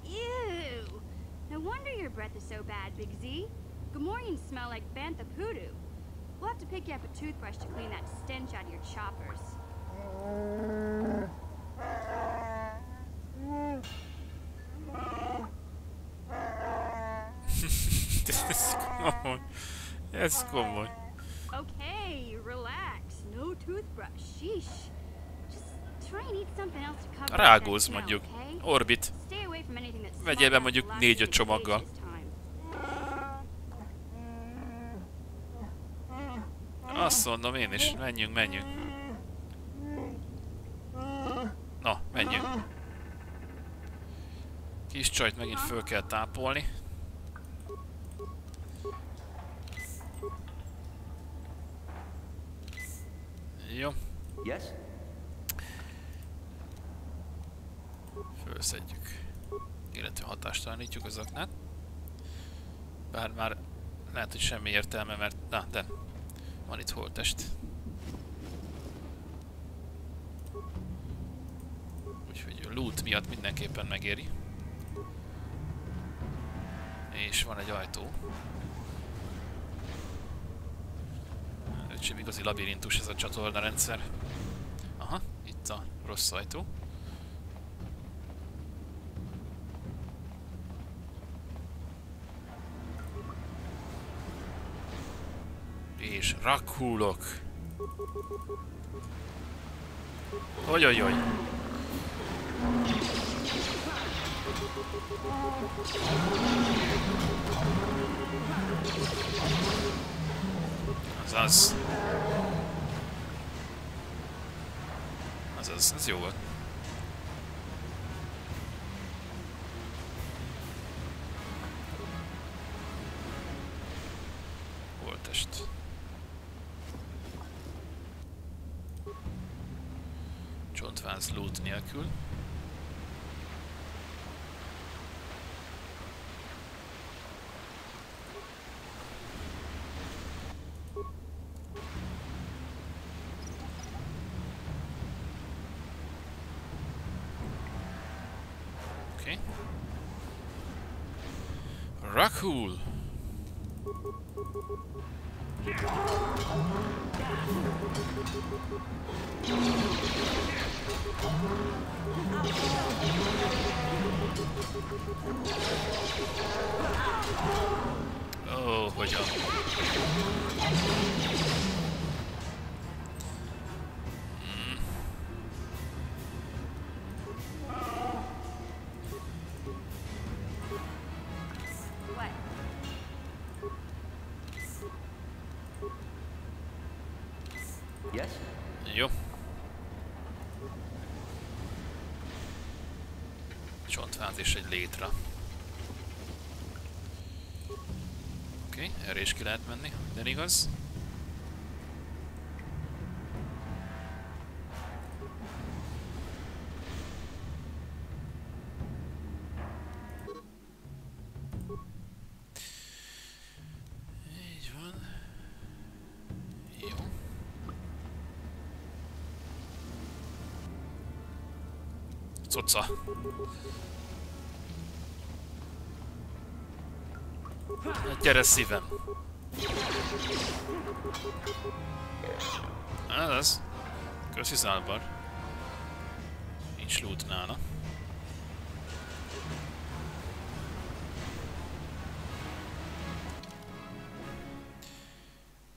Speaker 8: Ew! No wonder your breath is so bad, Big Z. Gamorreans smell like bantha poodoo. We'll have to pick you up a toothbrush to clean that stench out of your choppers.
Speaker 1: Ez komoly.
Speaker 8: Okay, relax. No toothbrush. Sheesh. Just try and eat something else to cover
Speaker 1: Rágóz
Speaker 8: that smell,
Speaker 1: mondjuk.
Speaker 8: okay?
Speaker 1: Orbit.
Speaker 8: Stay away from anything that
Speaker 1: Vegyél be
Speaker 8: smells
Speaker 1: mondjuk
Speaker 8: like
Speaker 1: 4-5
Speaker 8: last
Speaker 1: csomaggal.
Speaker 8: this time.
Speaker 1: Azt mondom én is. Menjünk, menjünk. Na, menjünk. Kis csajt megint föl kell tápolni. Jó.
Speaker 10: Yes?
Speaker 1: Fölszedjük. Illetve hatástalanítjuk az aknát. Bár már lehet, hogy semmi értelme, mert... Na, de van itt holttest. Úgyhogy a loot miatt mindenképpen megéri. És van egy ajtó. Ez sem igazi labirintus ez a csatornarendszer. Aha, itt a rossz ajtó. És rakhulok. Ojojoj. Azaz. Azaz, ez jó volt. Holttest. Csontváz loot nélkül. Oké. Rakhul. Ó, hogyan?
Speaker 8: What?
Speaker 3: Yes?
Speaker 1: Jó. Csontváz és egy létra. Oké, erre is ki lehet menni, minden igaz. Így van. Jó. Coca. Gyere szívem! Hát az. Köszi Zálbar. Nincs loot nála.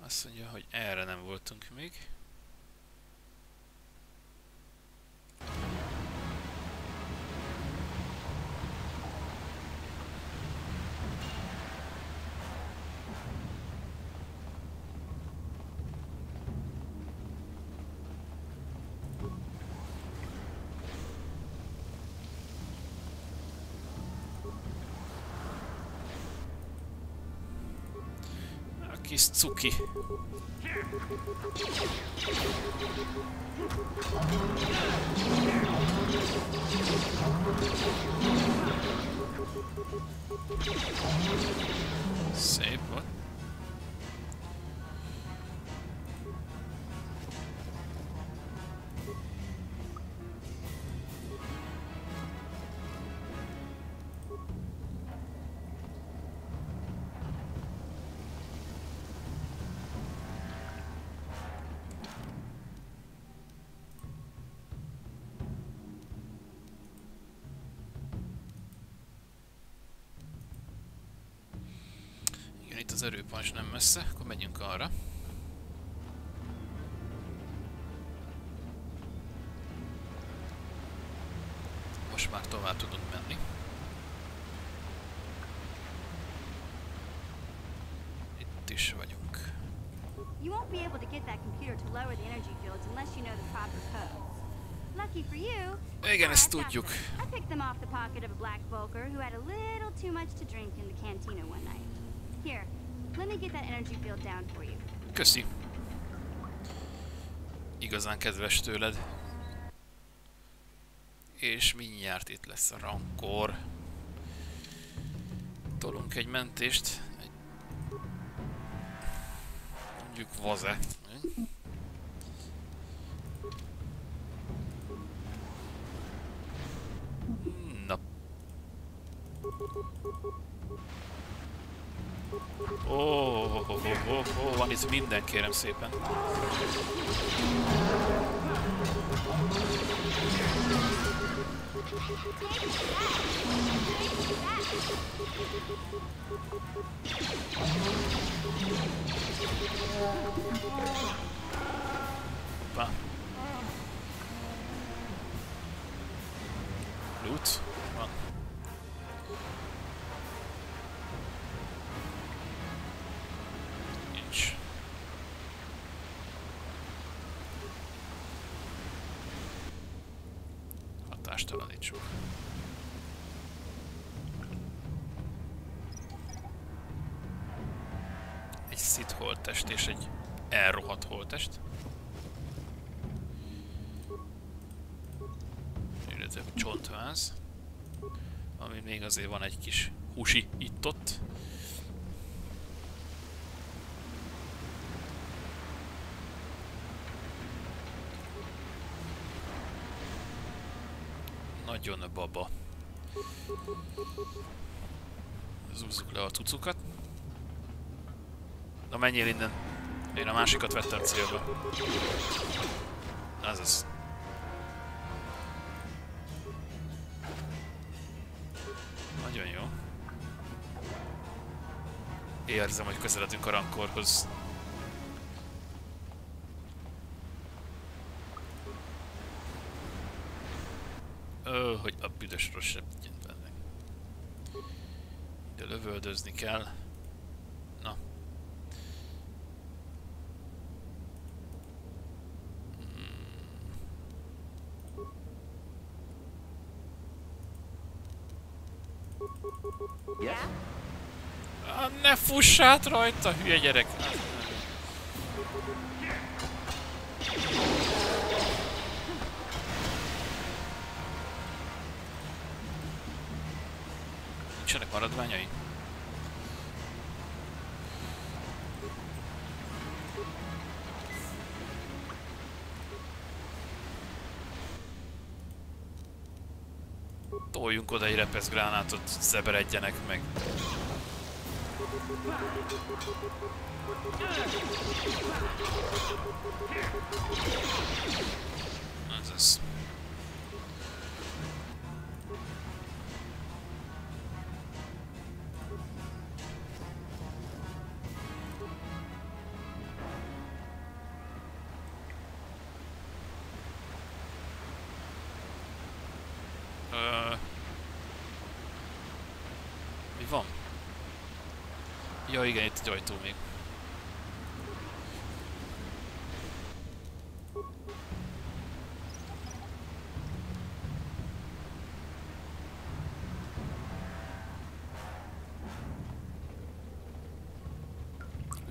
Speaker 1: Azt mondja, hogy erre nem voltunk még. Kis cuki. Szép volt. Itt az erőpancs nem messze, akkor menjünk arra. Most már tovább tudunk menni. Itt is vagyunk.
Speaker 8: You won't be able to get that computer to lower the energy fields unless you know the proper codes. Lucky for you,
Speaker 1: Igen, ezt tudjuk.
Speaker 8: I picked them off the pocket of a black Volker who had a little too much to drink in the cantina one night. Here, let me get that energy field down for you.
Speaker 1: Köszi. Igazán kedves tőled. És mindjárt itt lesz a rankor. Tolunk egy mentést. Mondjuk vaze. Na. Van itt minden, kérem szépen. Hoppá. Loot van. Nincs. Hatástalanítsuk. Egy szit holttest és egy elrohadt holttest. Illetve csontváz. Ami még azért van egy kis húsi itt-ott. Nagyon a baba. Zúzzuk le a cucukat. Na menjél innen! Én a másikat vettem célba. Azaz. Nagyon jó. Érzem, hogy közeledünk a rankorhoz. Hogy a büdös rossz sem legyen benne. Ide lövöldözni kell. Na. Ne fuss át rajta, hülye gyerek! Nincsenek maradványai? Toljunk oda egy repeszgránátot, zeberedjenek meg. Ez. Mi van? Ja igen, itt egy ajtó még.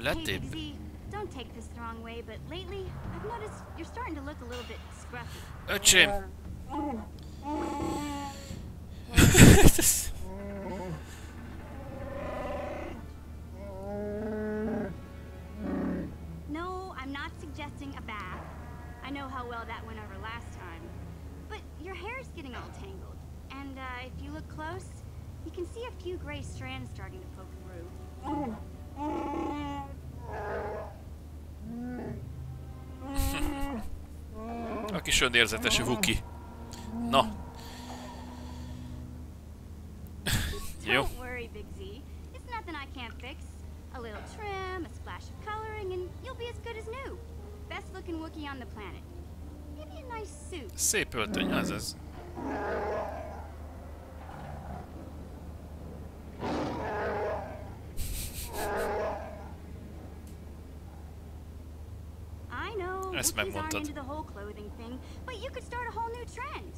Speaker 8: Hey, Big Z, don't take this the wrong way, but lately I've noticed you're starting to look a little bit scruffy.
Speaker 1: Öcsém!
Speaker 8: No, I'm not suggesting a bath. I know how well that went over last time. But your hair's getting all tangled. And if you look close, you can see a few gray strands starting to poke through.
Speaker 1: A kis önérzetes Wookie. Na. Jó.
Speaker 8: Don't worry, Big Z. It's nothing I can't fix. A little trim, a splash of coloring, and you'll be as good as new. Best looking Wookiee on the planet. Maybe a nice suit.
Speaker 1: Szép öltöny, ez.
Speaker 8: I know,
Speaker 1: Ezt
Speaker 8: Wookiees aren't
Speaker 1: megmondtad.
Speaker 8: into the whole clothing thing, but you could start a whole new trend.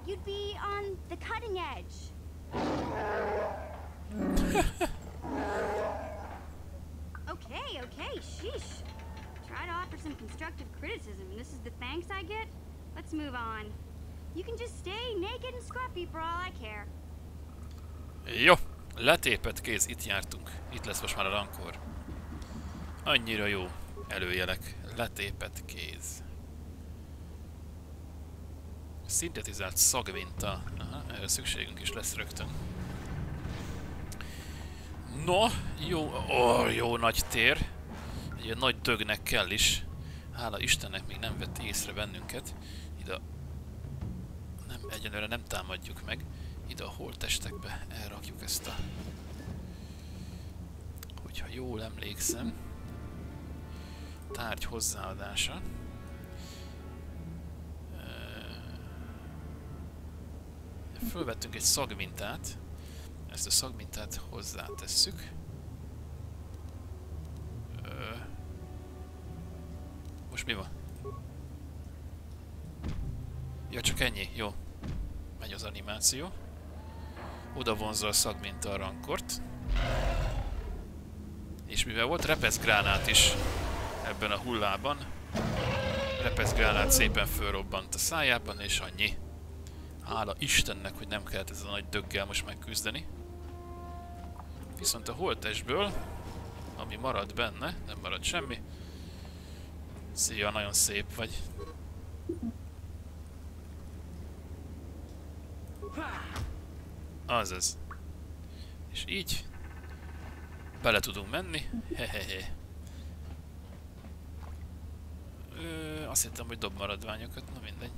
Speaker 8: You'd be on the cutting edge. Okay, sheesh. Try to offer some constructive criticism, and this is the thanks I get? Let's move on. You can just stay naked and scruffy for all I care.
Speaker 1: Jó. Letépett kéz, itt jártunk. Itt lesz most már a rankor. Annyira jó előjelek. Letépett kéz. Szintetizált szagminta. Aha, erre szükségünk is lesz rögtön. No, jó, jó nagy tér. Egy ilyen nagy dögnek kell is. Hála Istennek még nem vett észre bennünket. Ide nem, egyenlőre nem támadjuk meg. Ide a holttestekbe elrakjuk ezt a... Hogyha jól emlékszem. Tárgy hozzáadása. Fölvettünk egy szagmintát. Ezt a szagmintát hozzátesszük. Most mi van? Ja, csak ennyi. Jó. Megy az animáció. Oda vonzza a szagminta a rankort. És mivel volt repeszgránát is ebben a hullában, repeszgránát szépen fölrobbant a szájában, és annyi. Hála Istennek, hogy nem kellett ezzel a nagy döggel most megküzdeni. Viszont a holttestből, ami marad benne, nem marad semmi. Szia, nagyon szép vagy. Azaz. És így bele tudunk menni. Hehehe. Azt hittem, hogy dob maradványokat, na mindegy.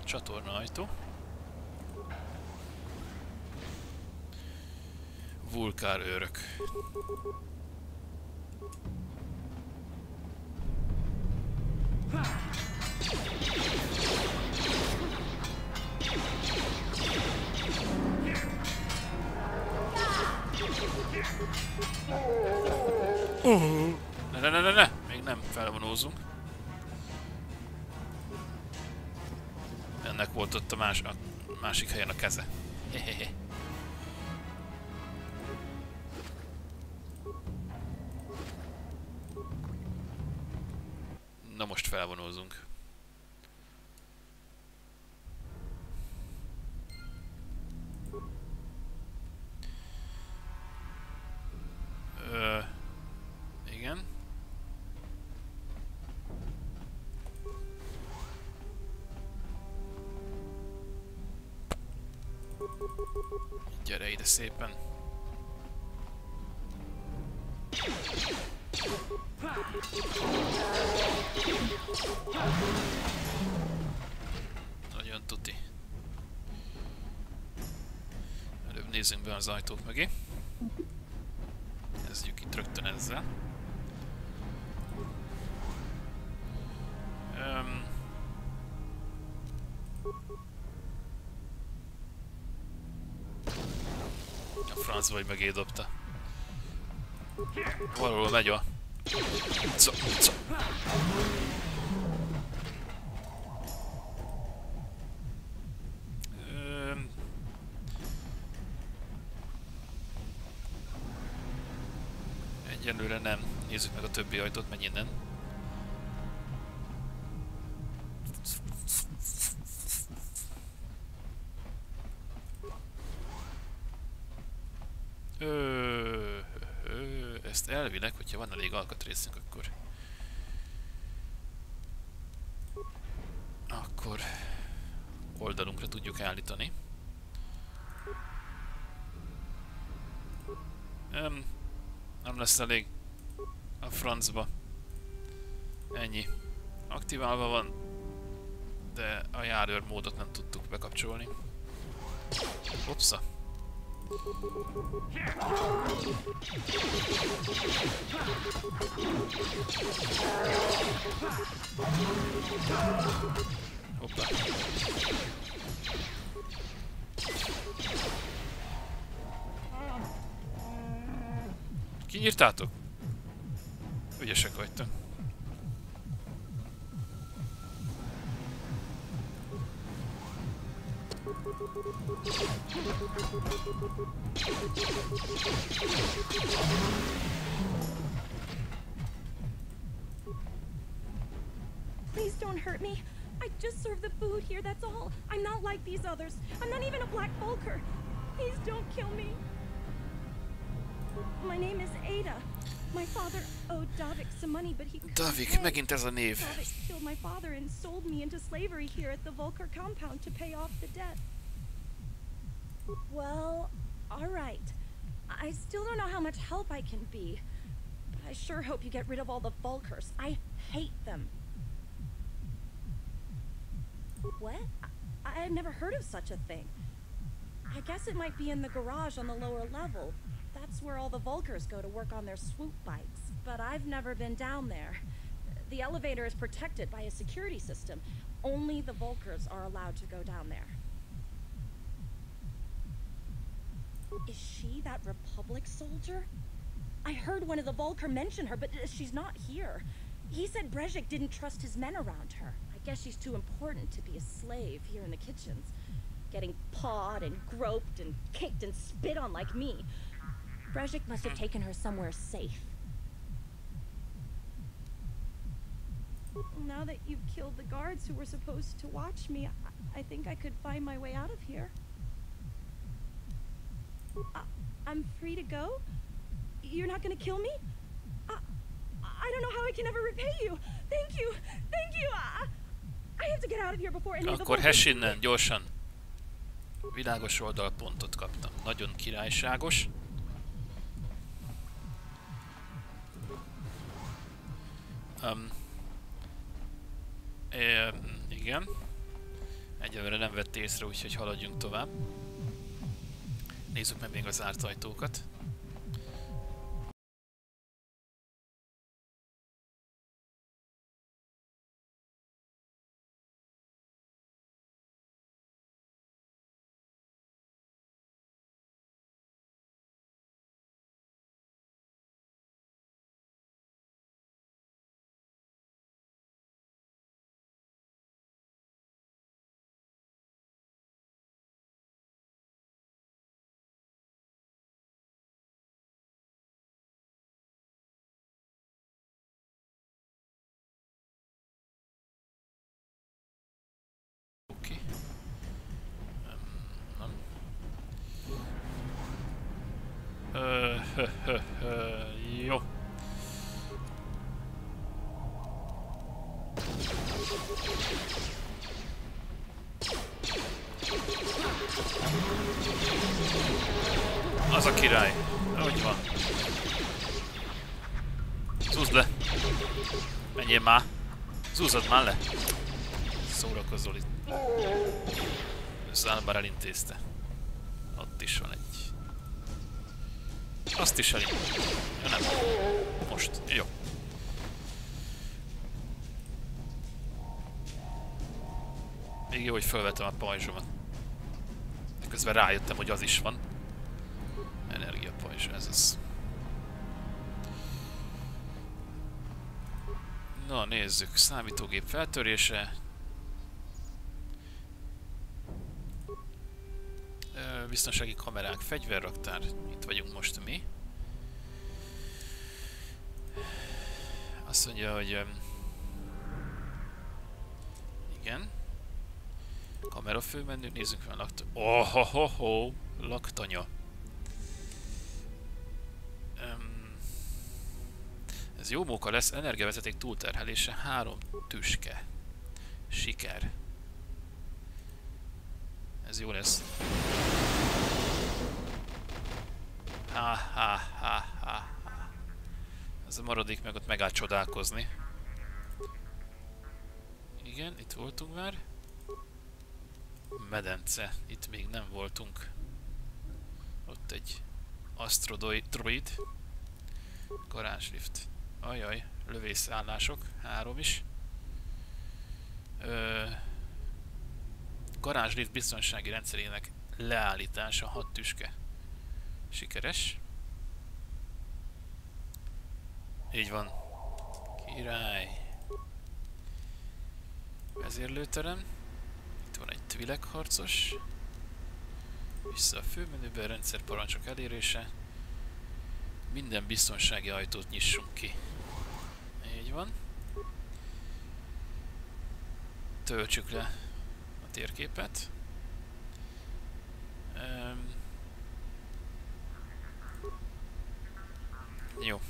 Speaker 1: Csatorna ajtó. Vulkár őrök. Ne! Még nem felvonózunk. Ennek volt ott a másik helyen a keze. Hehehe. Na most felvonózunk. Igen. Gyere ide szépen. Nagyon tuti. Előbb nézzünk be az ajtók mögé. Kezdjük itt rögtön ezzel. A franc vagy mögé dobta. Valahol megy a... Egyelőre nem. Nézzük meg a többi ajtót, megy innen. Ezt elvileg, hogyha van elég alkatrészünk, akkor oldalunkra tudjuk állítani. Nem lesz elég a francba. Ennyi. Aktiválva van, de a járőr módot nem tudtuk bekapcsolni. Opsza. Hoppá. Kinyírtátok? Ügyesek vagytok.
Speaker 10: Please don't hurt me. I just serve the food here, that's all. I'm not like these others. I'm not even a black Vulcar. Please don't kill me. My name is Ada. My father owed Davik some money, but he couldn't
Speaker 1: Davik, megint ez a név.
Speaker 10: Davik killed my father and sold me into slavery here at the Vulcar compound to pay off the debt. Well, all right. I still don't know how much help I can be. But I sure hope you get rid of all the Vulcars. I hate them. What? I've never heard of such a thing. I guess it might be in the garage on the lower level. That's where all the Vulcars go to work on their swoop bikes. But I've never been down there. The elevator is protected by a security system. Only the Vulcars are allowed to go down there. Is she that Republic soldier? I heard one of the Vulcar mention her, but she's not here. He said Brezhik didn't trust his men around her. I guess she's too important to be a slave here in the kitchens. Getting pawed and groped and kicked and spit on like me. Brezhik must have taken her somewhere safe. Now that you've killed the guards who were supposed to watch me, I think I could find my way out of here. I'm free to go? You're not gonna kill me? I don't know how I can ever repay you. Thank you. Thank you. I have to get out of here before any of the...
Speaker 1: Akkor hess innen, gyorsan. Világos oldalpontot kaptam. Nagyon királyságos. Igen. Egyelőre nem vett észre, úgyhogy haladjunk tovább. Nézzük meg még az zárt ajtókat. Oké. Jó. Az a király. Úgy van. Zúzd le. Menjél már. Zúzzad már le. Szórakozol itt. Zálbár elintézte. Ott is van egy. Azt is elintézte. Ja, nem. Most. Jó. Még jó, hogy felvettem a pajzsomat. Közben rájöttem, hogy az is van. Energiapajzs, ez az. Na, nézzük. Számítógép feltörése. Biztonsági kamerák, fegyverraktár. Itt vagyunk most mi. Azt mondja, hogy... igen. Kamera főmenü, nézzük meg laktanya. Oh-ho-ho-ho! Laktanya. Ez jó móka lesz, energiavezeték túlterhelése, 3 tüske. Siker. Ez jó lesz. Ha. Ez a maradék meg ott megállt csodálkozni. Igen, itt voltunk már. Medence, itt még nem voltunk. Ott egy asztrodroid. Garázslift. Ajaj, lövészállások, 3 is. Garázslift biztonsági rendszerének leállítása, 6 tüske. Sikeres. Így van. Király. Vezérlőterem. Itt van egy Twi'lek harcos. Vissza a főmenübe, rendszerparancsok elérése. Minden biztonsági ajtót nyissunk ki. Így van. Töltsük le a térképet. Jó.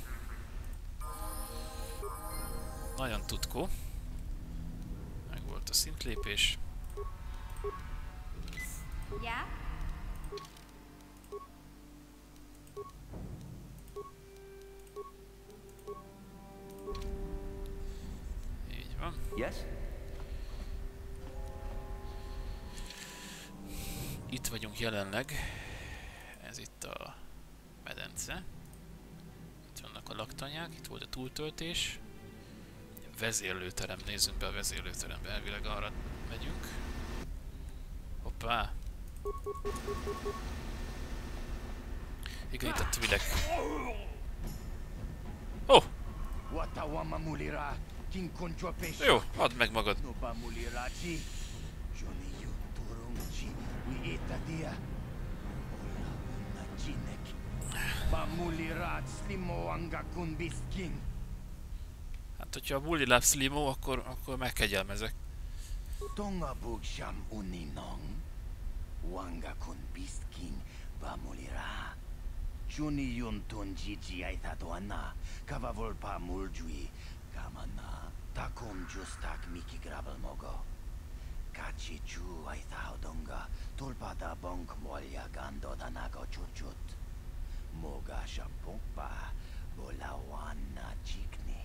Speaker 1: Nagyon tutkó. Meg volt a szintlépés.
Speaker 8: Yeah?
Speaker 1: Így van.
Speaker 3: Yes?
Speaker 1: Itt vagyunk jelenleg. Ez itt a medence. Itt vannak a laktanyák, itt volt a túltöltés. Vezérlőterem, nézzünk be a vezérlőterembe, elvileg arra megyünk. Hoppá! Igen, itt a Twi'lek. Oh! Jó, add meg magad. Hát, hogyha a Bully Labs limo, akkor megkegyelmezek.
Speaker 11: Juni yunton jiji aitatoana, kavavolpa muljui, kamana, takom justak miki grabel mogo. Kachi chu aitaodonga, tulpada bonk molya gando danago chuchut. Moga shapokpa, bolawana chikni.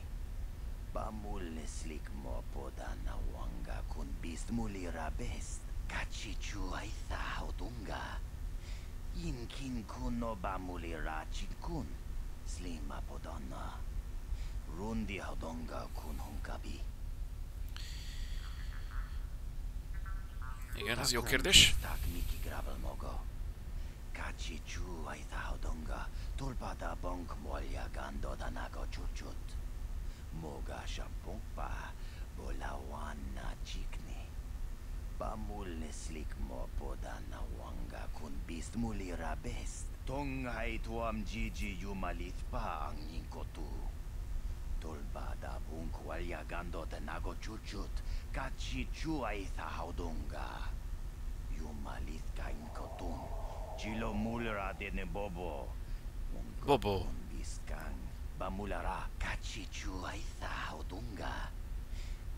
Speaker 11: Bamulle slik mo podana wanga kun bist mulira best. Kachichu aitha haudunga. Inkin kuno bamulira chikun. Slima podana. Rundi haudunga kun hunkabi.
Speaker 1: Igen, ez jó kérdés.
Speaker 11: Kachichu aitha haudunga. Tulpada bonk molya gando danago chuchut. Moga shampongpa bolawana chikni. Bamulle slik mo podana wanga kun bist mulira best. Tongai tuam jiji yumalithpa ang inkotu. Tulbada bunk walya gando danago chuchut. Kachichu aitha haudunga. Yumalith ka inkotun. Chilo mulra dene bobo.
Speaker 1: Bobo.
Speaker 11: Biskang. Bamulara kachichu aitha haudunga.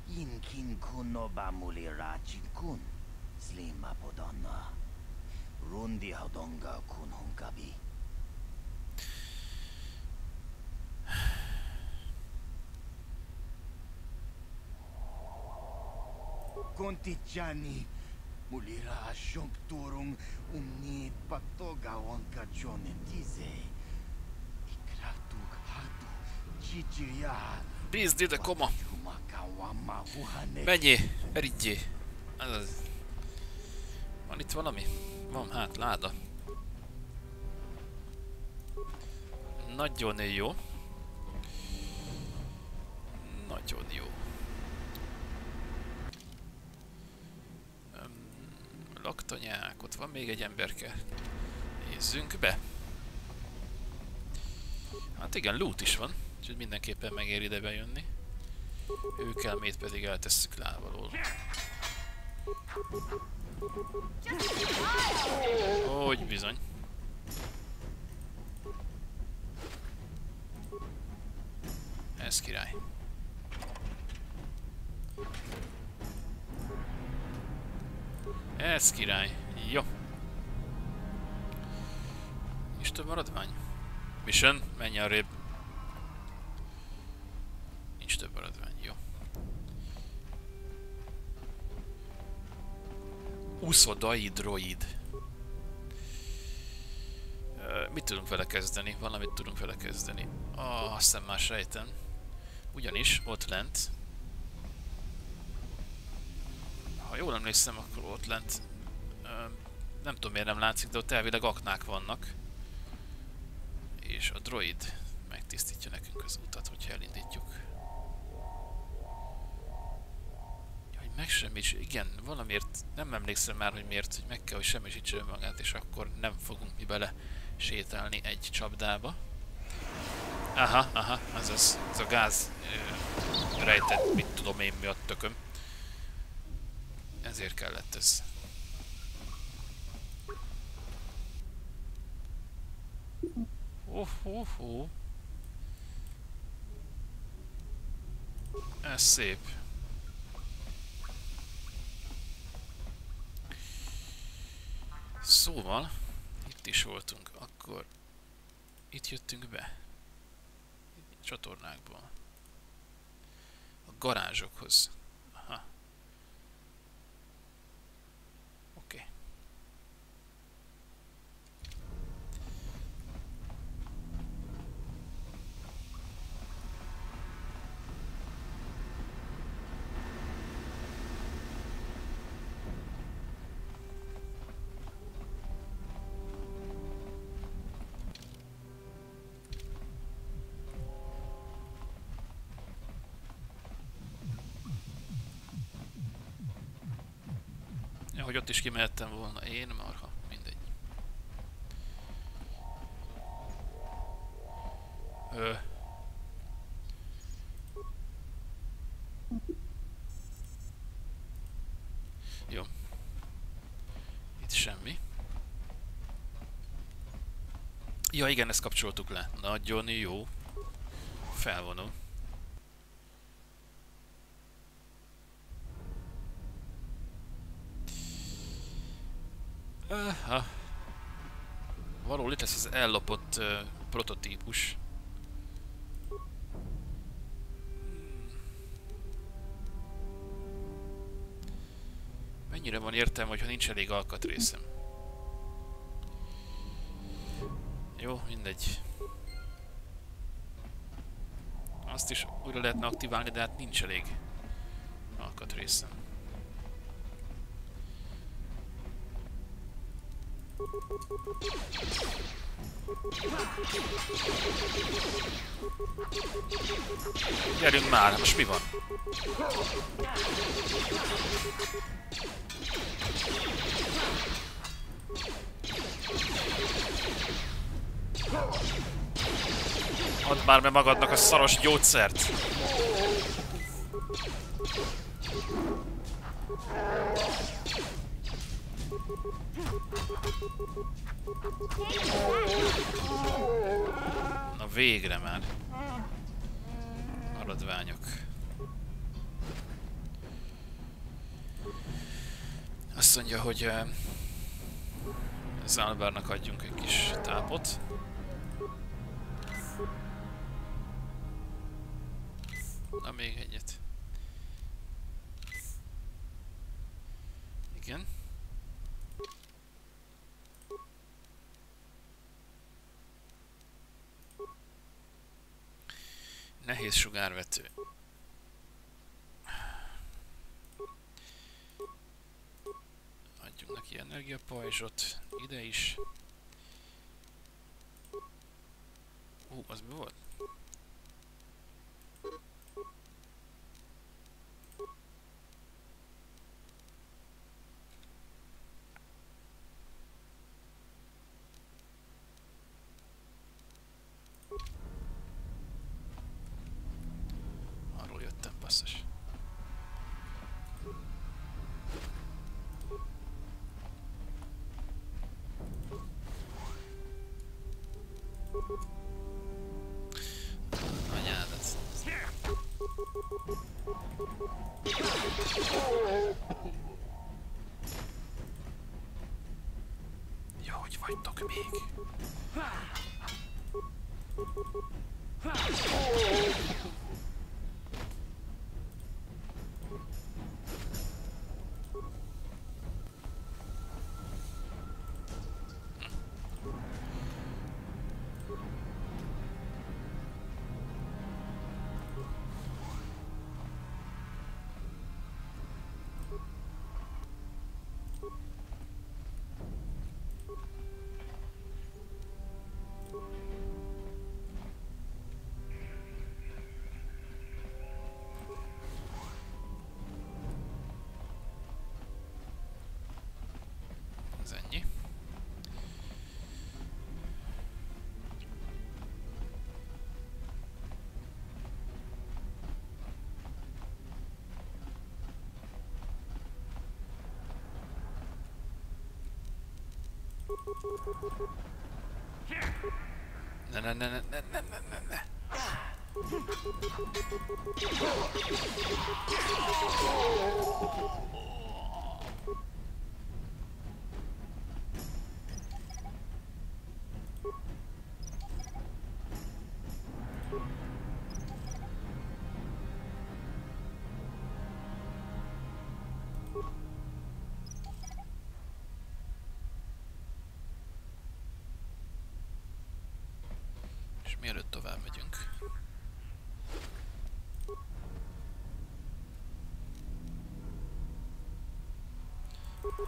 Speaker 11: Inkin kuno bamulira chinkun. Slima podonna. Rundi haudunga kun hunkabi. Kontichani. Mulira shompturung unni patoga wanka jonetize. Ikratuk hatu chichiya.
Speaker 1: Bízd ide, koma! Menjél! Eridjél! Van itt valami? Van, hát, láda. Nagyon jó. Nagyon jó. Laktanyák, ott van még egy emberke. Nézzünk be. Hát igen, loot is van, úgyhogy mindenképpen megér ide bejönni. Őkelmét pedig eltesszük lábalól. Hogy bizony. Ez király. Ez király. Jó. És több maradvány. Mission, menj arrébb. Nincs több maradvány, jó. Uszodai droid. Mit tudunk vele kezdeni? Valamit tudunk vele kezdeni. Azt hiszem már sejtem. Ugyanis ott lent. Ha jól emlékszem, akkor ott lent. Nem tudom miért nem látszik, de ott elvileg aknák vannak. És a droid megtisztítja nekünk az utat, hogyha elindítjuk. Hogy megsemmisítse, igen, valamiért nem emlékszem már, hogy miért, hogy meg kell, hogy semmisítse magát, és akkor nem fogunk mi bele sétálni egy csapdába. Aha, ez a gáz rejtett, mit tudom én mi a tököm. Ezért kellett ez. Ez szép. Szóval, itt is voltunk, akkor itt jöttünk be. Csatornákból. A garázsokhoz. Aha. Oké. Hogy ott is kimehettem volna, én marha, mindegy. Jó. Itt semmi. Ja igen, ezt kapcsoltuk le. Nagyon jó. Felvonó. Aha. Valahol itt lesz az ellopott prototípus. Mennyire van értelme, hogyha nincs elég alkatrészem? Jó, mindegy. Azt is újra lehetne aktiválni, de hát nincs elég alkatrészem. Gyerünk már, most mi van? Add már be magadnak a szaros gyógyszert! Na végre már! Maradványok. Azt mondja, hogy Zalbernak adjunk egy kis tápot. Na még egyet. Igen. Nehéz sugárvető. Adjunk neki energiapajzsot. Ide is. Az mi volt? Arról jöttem, basszus. Anyádat. Jó, hogy vagytok még. Ez ennyi. Ne. És mielőtt tovább megyünk.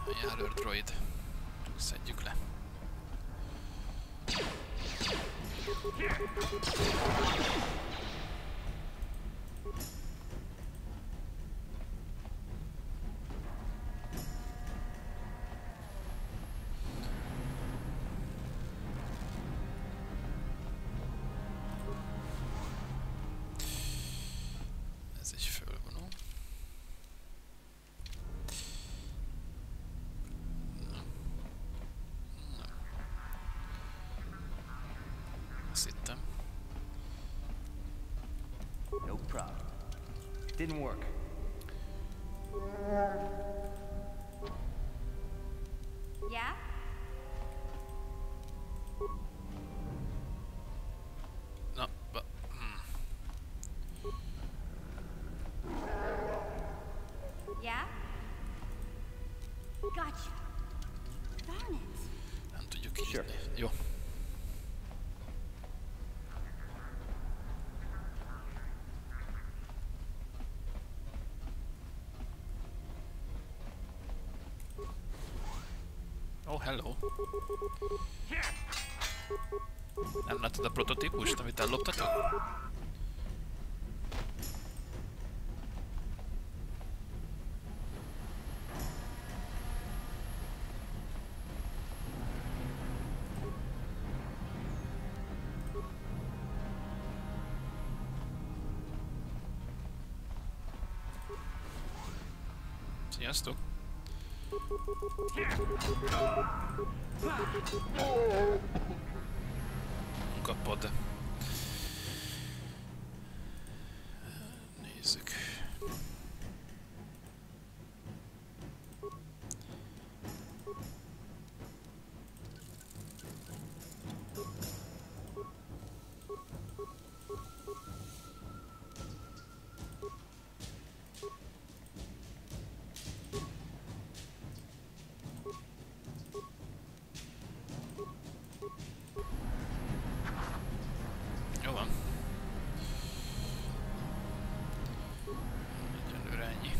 Speaker 1: A járőr droid. Szedjük le. Ez egy fölvonó. Azt hittem.
Speaker 7: No problem. Didn't work.
Speaker 8: Yeah?
Speaker 1: Na,
Speaker 8: Yeah?
Speaker 1: nyitni. Jó. Oh, hello. Nem láttad a prototípust, amit elloptatok? Sziasztok! Kapod. Nézzük. Jó van. Egyelőre ennyi.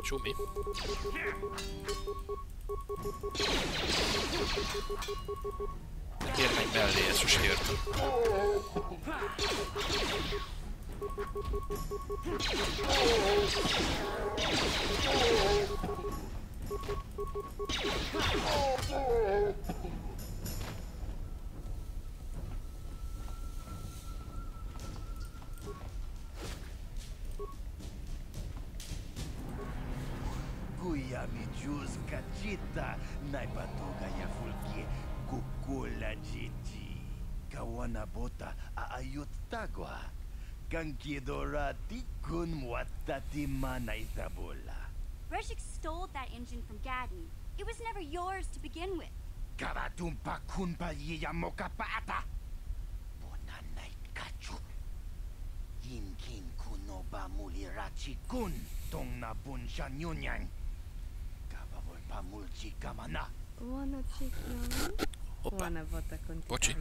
Speaker 1: Csumi. Miért megy mellé, ezt sose értem.
Speaker 11: Kuya mi jus kachita naipatoga ya fulki kukula jiji kawana bota aayot tagwa kankidorati kun muatati manaitabola.
Speaker 8: Breshik stole that engine from Gadden. It was never yours to begin with.
Speaker 11: Karatumpa kun palyiya mokapata. Bonanay kachu. Yinkin kunoba mulirachi kun tong na bunshan yunyang. Kababol pamulchi kamana.
Speaker 12: Wanna check young?
Speaker 1: Hoppa.
Speaker 12: Wanna vota con
Speaker 1: Bocsi.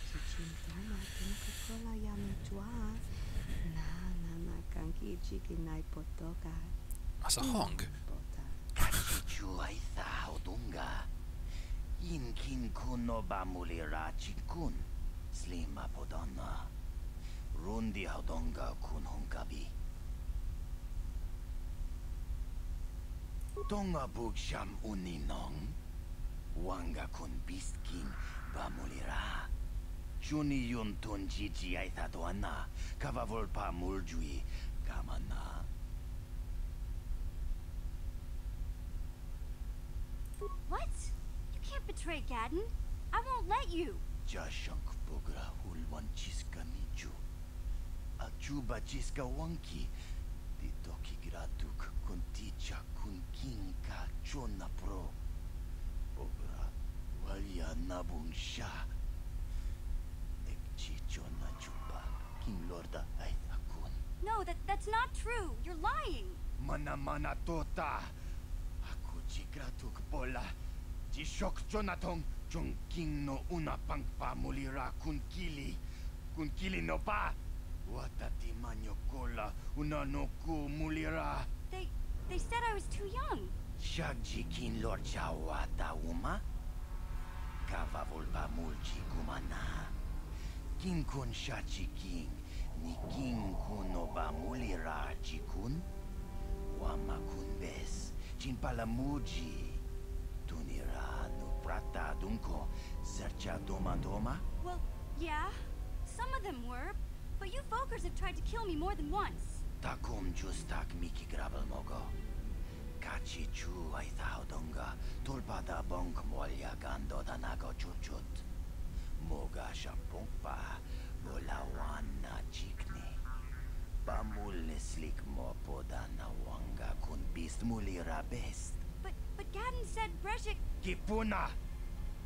Speaker 12: Cicintana Coca-Cola yamitua. Na kanki chiki nai potoka.
Speaker 1: Az a hang.
Speaker 11: Kachichu aitha odunga. Yinkin kunoba mulirachi kun. Slima podonna. Rundi hodonga kun honkabi. Tonga bugsham uninong. Wanga kun beast king bamulira. Juni yun tun jiji aitha doana. Kavavolpa muljui kamana.
Speaker 8: What? You can't betray Gadden. I won't let you.
Speaker 11: Jashank bogra hulwan chiska miju. Achuba chiska wanki. Ditoki gratuk kunticha kun king ka chona pro. Bogra walya nabung sha. Nekchi chona chupa king lorda aitakun.
Speaker 8: No, that's not true. You're lying.
Speaker 11: Mana tota. Aku chigratuk bola. Jishok chonatong chung king no una pangpa mulira kun kili. Kun kili no pa. Watati manyo kola una no ku mulira.
Speaker 8: They said I was too young.
Speaker 11: Shagji kin lord chawata uma. Kavavulpa mulchi kumana. King kun shachi king. Ni king kuno ba mulira chikun. Wama kun bes. Chin palamuji. Tunira no prata dunko. Sercha doma doma.
Speaker 8: Well, yeah. Some of them were. But you folkers have tried to kill me more than once.
Speaker 11: Takum justak miki grabel mogo. Kachi chu aithao donga. Tulpada bonk molya gando danago chuchut. Moga shampongpa. Bolawana chikni. Bamul slik mo podana wanga kun beast mulira best.
Speaker 8: But Gadden said Brejik...
Speaker 11: Kipuna!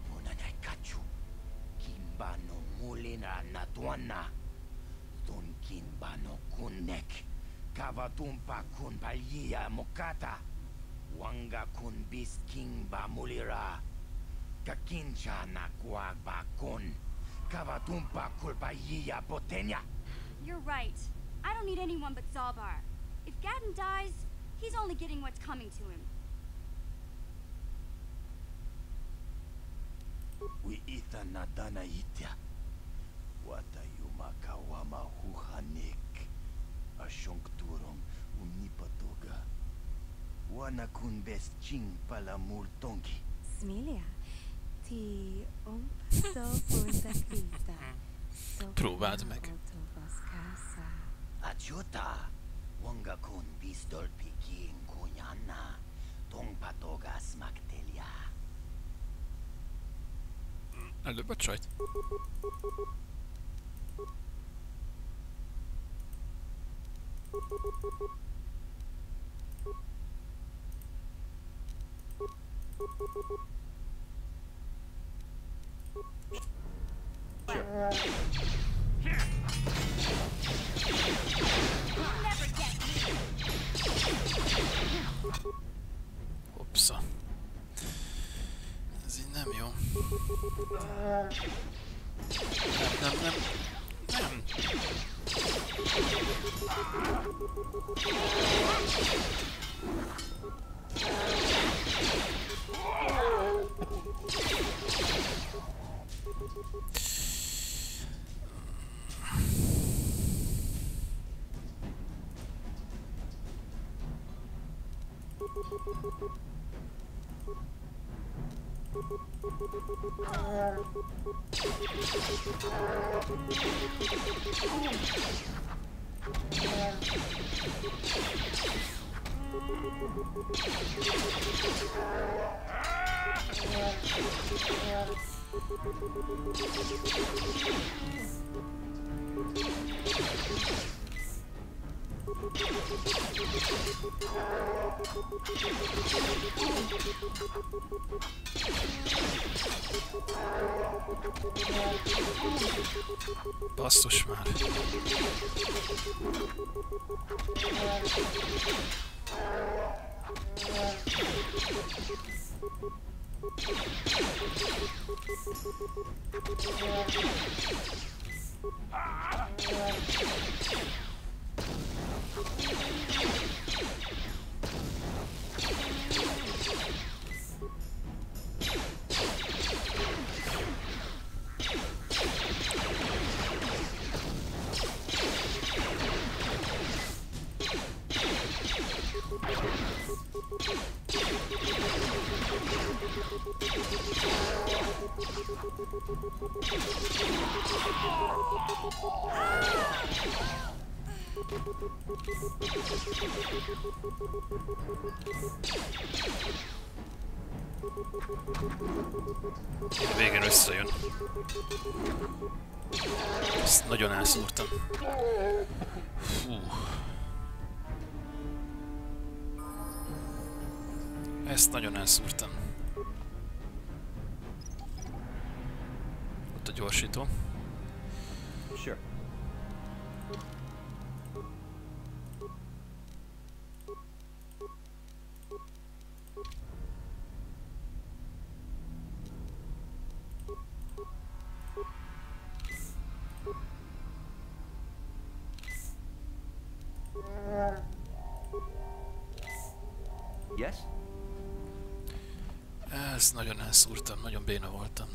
Speaker 11: Puna na kachu. Kimbano mulina natuana. Tunkinbano kunnek. Kavatumpa kun palia mokata. Wanga kun bis kingba mulira. Kakincha na guagba kun. Kavatumpa kulpaia botenya.
Speaker 8: You're right. I don't need anyone but Zalbar. If Gadden dies, he's only getting what's coming to him.
Speaker 11: We ita nadana itya. Wata yumakawama huhanik. Ashonkturong unipatoga. Wana kun best ching pala multongi.
Speaker 12: Smilia, ti ompato punta kita.
Speaker 1: Próbáld meg.
Speaker 11: Achuta, wanga kun bistol pikin kunyana. Tongpatogas magtelia.
Speaker 1: Előbb a csajt. Hoppsa. Ez így nem jó. Nem. Basszus már. A végén összejön. Ezt nagyon elszúrtam. Fú. Ezt nagyon elszúrtam. Ott a gyorsító.
Speaker 7: Sure. Yes?
Speaker 1: Ezt nagyon elszúrtam, nagyon béna voltam.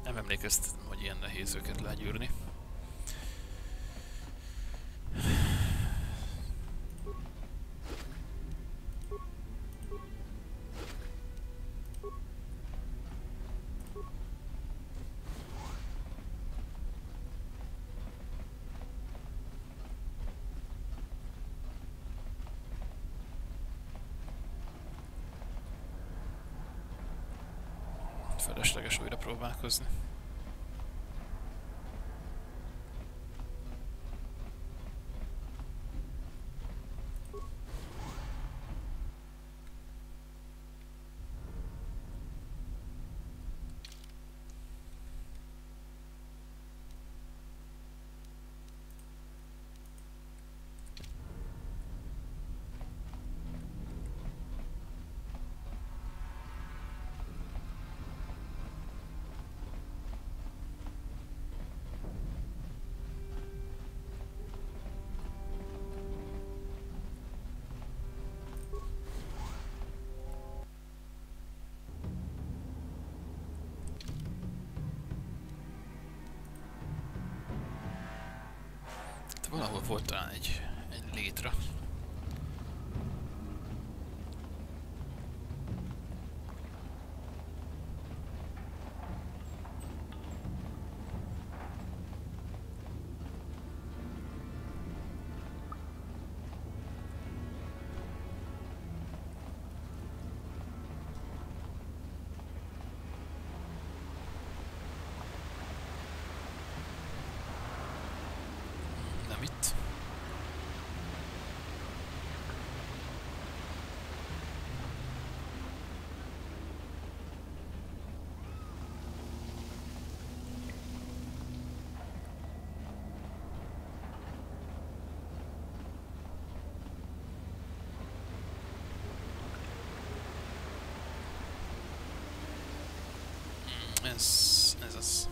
Speaker 1: Nem emlékeztem, hogy ilyen nehéz őket legyűrni. Felesleges újra próbálkozni. Valahol volt talán egy létra. Nem itt. Ez az.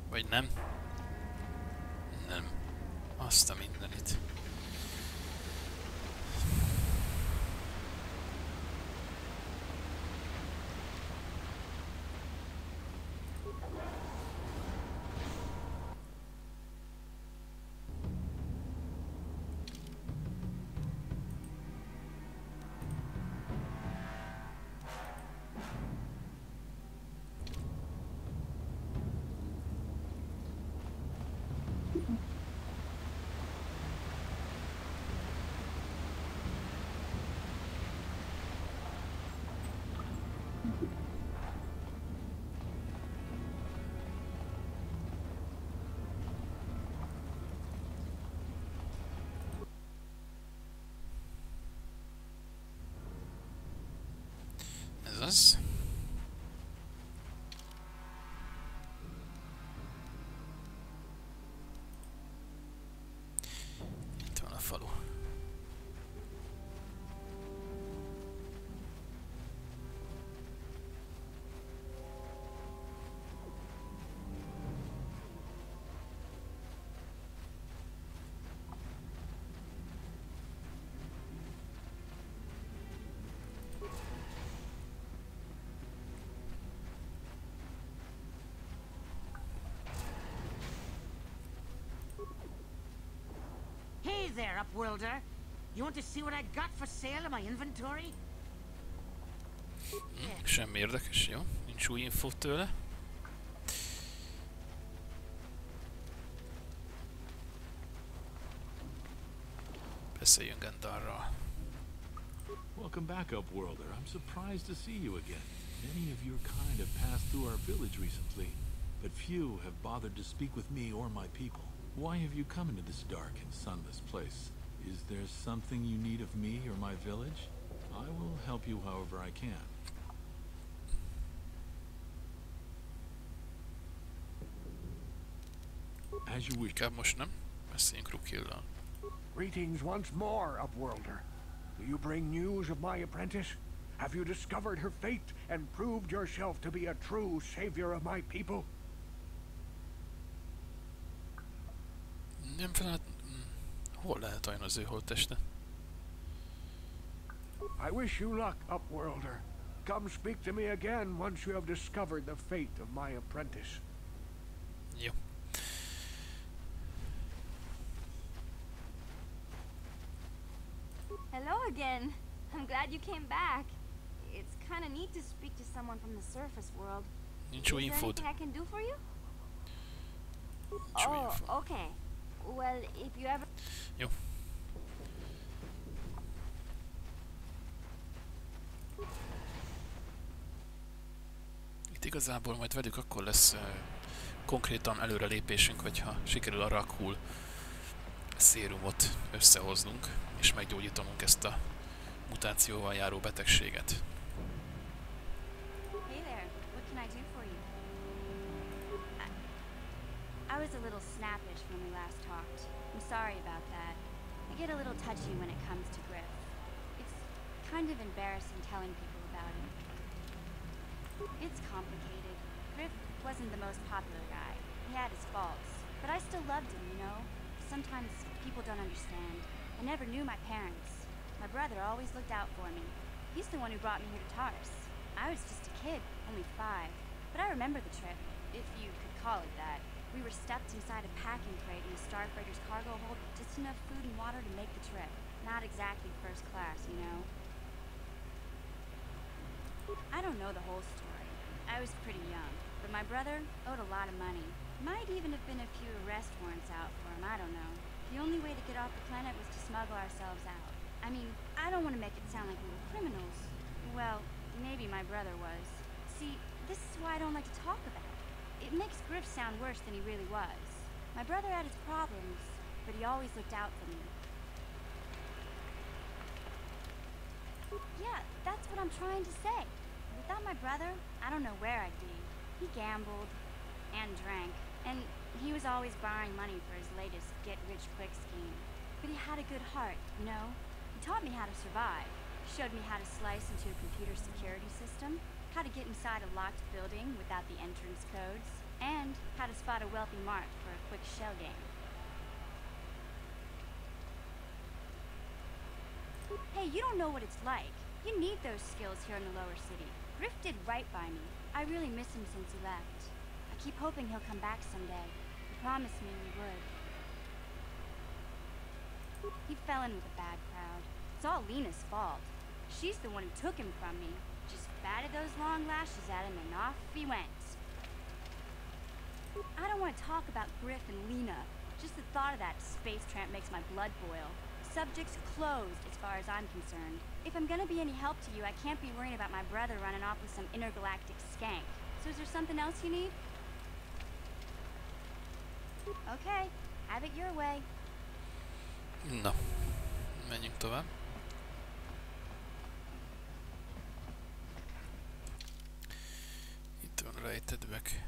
Speaker 1: Vagy nem? Nem. Azt a mindenit. Ez az. Itt van a falu.
Speaker 2: Hey there, Upworlder. You want to see what I got for sale in my inventory?
Speaker 1: Semmi érdekes, jó? Nincs új info tőle. Beszéljünk Gendarral.
Speaker 4: Welcome back, Upworlder. I'm surprised to see you again. Many of your kind have passed through our village recently, but few have bothered to speak with me or my people. Why have you come into this dark and sunless place? Is there something you need of me or my village? I will help you however I can. As you wish.
Speaker 1: Inkább most nem. Beszéljünk Rukillal.
Speaker 5: Greetings once more, Upworlder. Do you bring news of my apprentice? Have you discovered her fate and proved yourself to be a true savior of my people?
Speaker 1: Nem felállt... Hol lehet olyan az ő holtteste?
Speaker 5: I wish you luck, Upworlder. Come speak to me again once you have discovered the fate of my apprentice.
Speaker 1: Jó.
Speaker 8: Hello again. I'm glad you came back. It's kind of neat to speak to someone from the surface world.
Speaker 1: Nincs új
Speaker 8: Is there
Speaker 1: infód.
Speaker 8: anything I can do for you?
Speaker 1: Nincs új info.
Speaker 8: Okay. Well, if you ever...
Speaker 1: Jó. Itt igazából majd velük akkor lesz konkrétan előrelépésünk, hogyha sikerül a Rakhul szérumot összehoznunk, és meggyógyítanunk ezt a mutációval járó betegséget.
Speaker 8: Hey there. What can I do for you? I was a little snappish when we last talked. I'm sorry about that. I get a little touchy when it comes to Griff. It's kind of embarrassing telling people about him. It's complicated. Griff wasn't the most popular guy. He had his faults. But I still loved him, you know? Sometimes people don't understand. I never knew my parents. My brother always looked out for me. He's the one who brought me here to Tars. I was just a kid, only 5. But I remember the trip, if you could call it that. We were stuffed inside a packing crate in a starfreighter's cargo hold with just enough food and water to make the trip. Not exactly first class, you know? I don't know the whole story. I was pretty young, but my brother owed a lot of money. Might even have been a few arrest warrants out for him, I don't know. The only way to get off the planet was to smuggle ourselves out. I mean, I don't want to make it sound like we were criminals. Well, maybe my brother was. See, this is why I don't like to talk about it. It makes Griff sound worse than he really was. My brother had his problems, but he always looked out for me. Yeah, that's what I'm trying to say. Without my brother, I don't know where I'd be. He gambled and drank, and he was always borrowing money for his latest get-rich-quick scheme. But he had a good heart, you know? He taught me how to survive. Showed me how to slice into a computer security system, how to get inside a locked building without the entrance codes, and how to spot a wealthy mark for a quick shell game. Hey, you don't know what it's like. You need those skills here in the lower city. Griff did right by me. I really miss him since he left. I keep hoping he'll come back someday. He promised me he would. He fell in with a bad crowd. It's all Lena's fault. She's the one who took him from me. Just batted those long lashes at him and off he went. I don't want to talk about Griff and Lena. Just the thought of that space tramp makes my blood boil. Subject's closed as far as I'm concerned. If I'm gonna be any help to you, I can't be worrying about my brother running off with some intergalactic skank. So is there something else you need? Okay, have it your way.
Speaker 1: Na, menjünk tovább. Itt van rejtedvek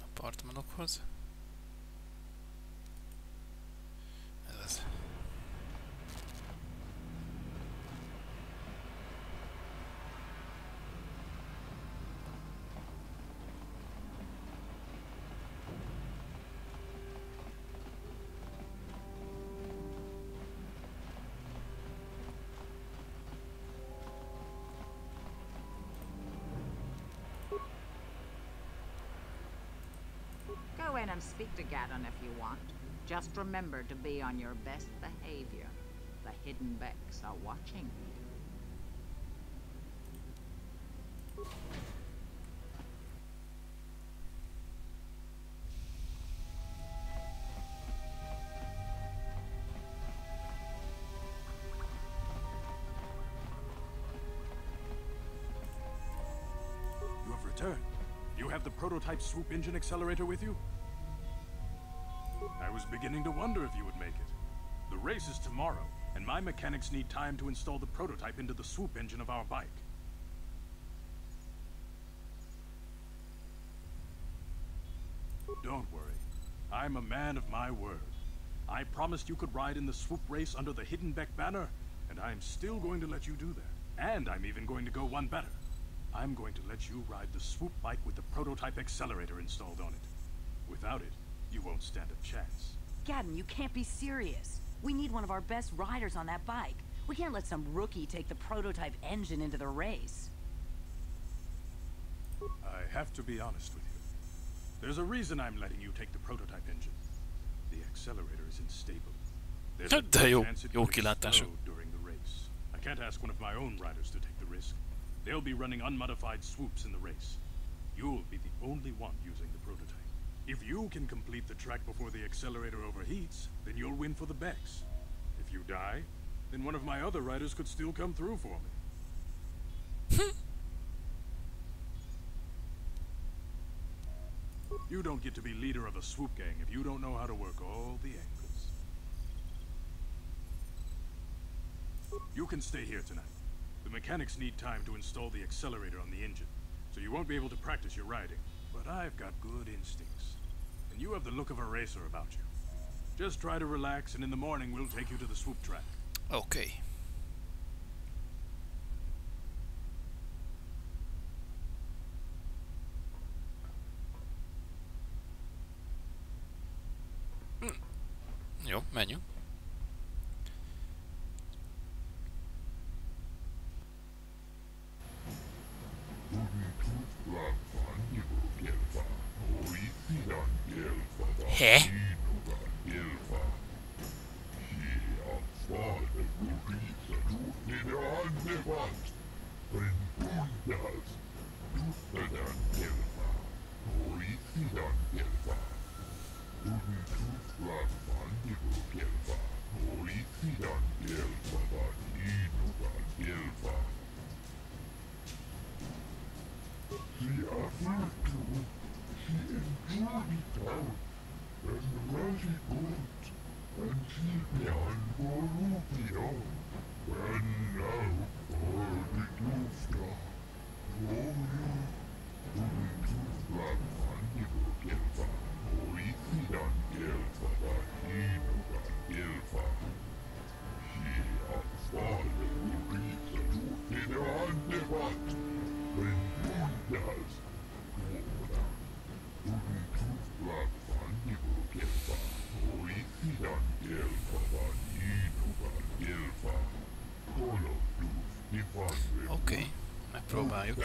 Speaker 1: apartmanokhoz. Ez az.
Speaker 13: Go in and speak to Gaddon if you want. Just remember to be on your best behavior. The hidden Becks are watching you.
Speaker 14: You have returned. You have the prototype swoop engine accelerator with you? I was beginning to wonder if you would make it. The race is tomorrow, and my mechanics need time to install the prototype into the swoop engine of our bike. Don't worry. I'm a man of my word. I promised you could ride in the swoop race under the Hidden Beck banner, and I'm still going to let you do that. And I'm even going to go one better. I'm going to let you ride the swoop bike with the prototype accelerator installed on it. Without it, you won't stand a chance.
Speaker 15: Gaddon, you can't be serious. We need one of our best riders on that bike. We can't let some rookie take the prototype engine into the race.
Speaker 14: I have to be honest with you. There's a reason I'm letting you take the prototype engine. The accelerator is unstable. There's a good chance it could explode during the race. I can't ask one of my own riders to take the risk. They'll be running unmodified swoops in the race. You'll be the only one using the prototype. If you can complete the track before the accelerator overheats, then you'll win for the Becks. If you die, then one of my other riders could still come through for me. You don't get to be leader of a swoop gang if you don't know how to work all the angles. You can stay here tonight. The mechanics need time to install the accelerator on the engine, so you won't be able to practice your riding. But I've got good instincts, and you have the look of a racer about you. Just try to relax, and in the morning we'll take you to the swoop track.
Speaker 1: Okay. Jó, menjünk. Hä? Oké, megpróbáljuk.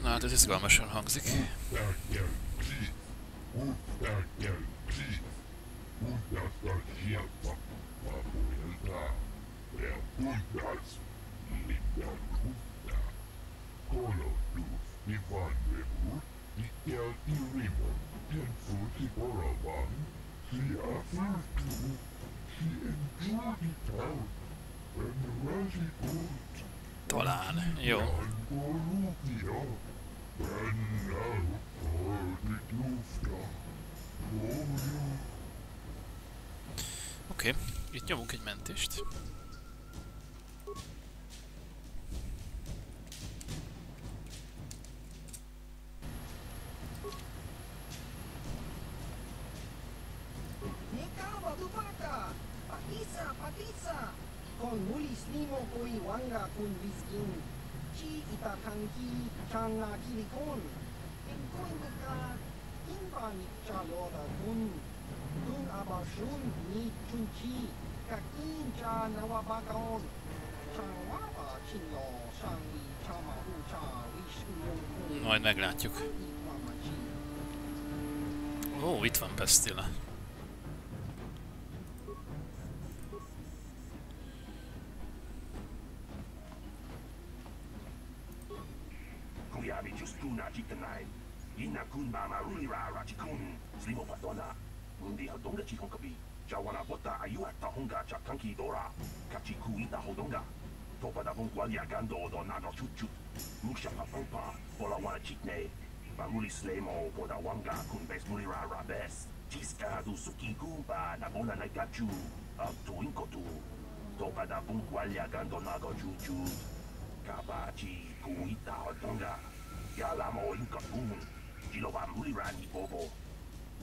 Speaker 1: Na hát ez izgalmasan hangzik. Talán, jó. Oké, itt nyomunk egy mentést. Majd meglátjuk. Ó, itt van Pestilla.
Speaker 16: Jawana bota ayuata honga chakanki dora kachiku ita hodonga topa da bungualia gando do nago chuchu musha pampa bola wana chitne bamuli slemo boda wanga kun bes mulira rabes chiska du suki kumba na bona na gachu up to inkotu topa da bungualia gando nago chuchu kabachi kuita hodonga yalamo inkapun jilo bamulira ni bobo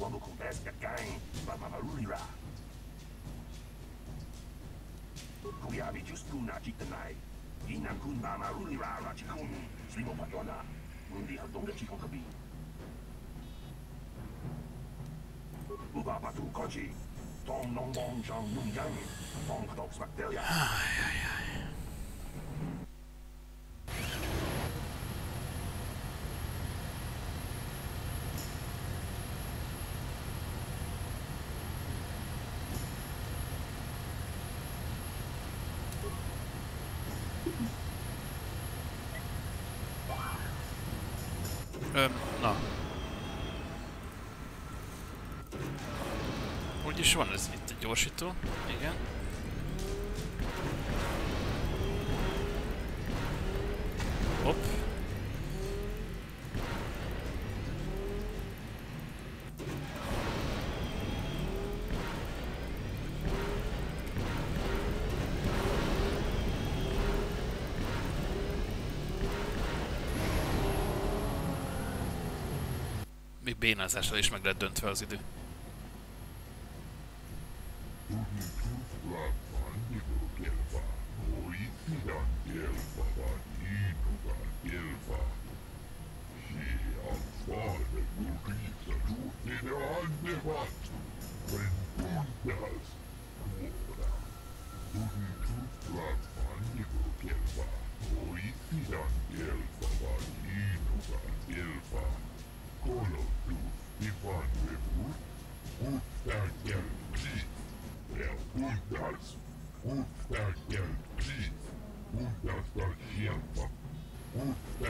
Speaker 16: wango kun bes gang bamulira Kuyabi just kuna chitanai. Ina kun mama ruli ra chikun. Slimo patona. Mundi hadonga chikon kabi. Uba patu koji. Tong nong bong jang nung yang. Tong kadoks bacteria.
Speaker 1: Na. Hogy is van ez itt egy gyorsító? Igen. Hopp. Még bénázással is meg lett döntve az idő.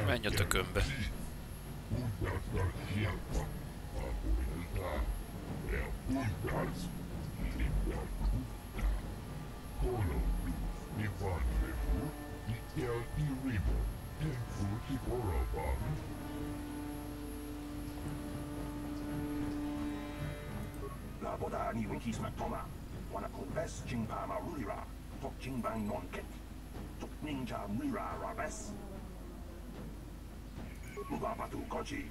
Speaker 1: Menj a tökönbe.
Speaker 16: La boda ni winkis matoma. Wana konves jingpa marulira. Tok jingbang non ket. Tok ninja mira rabes. Uba batu kochi.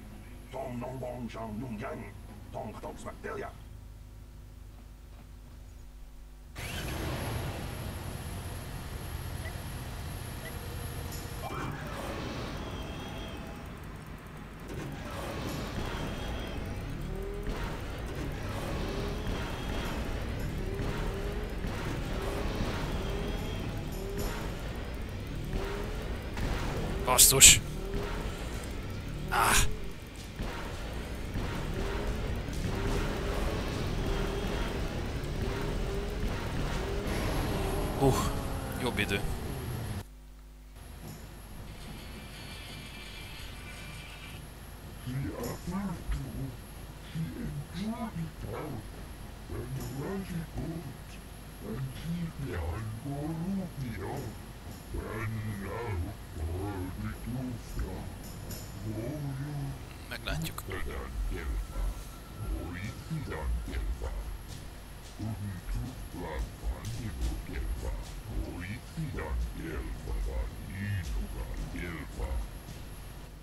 Speaker 16: Tong nong bong shang nung yang. Tong tok smakdelia.
Speaker 1: Basszus! Jobb idő. Meglátjuk.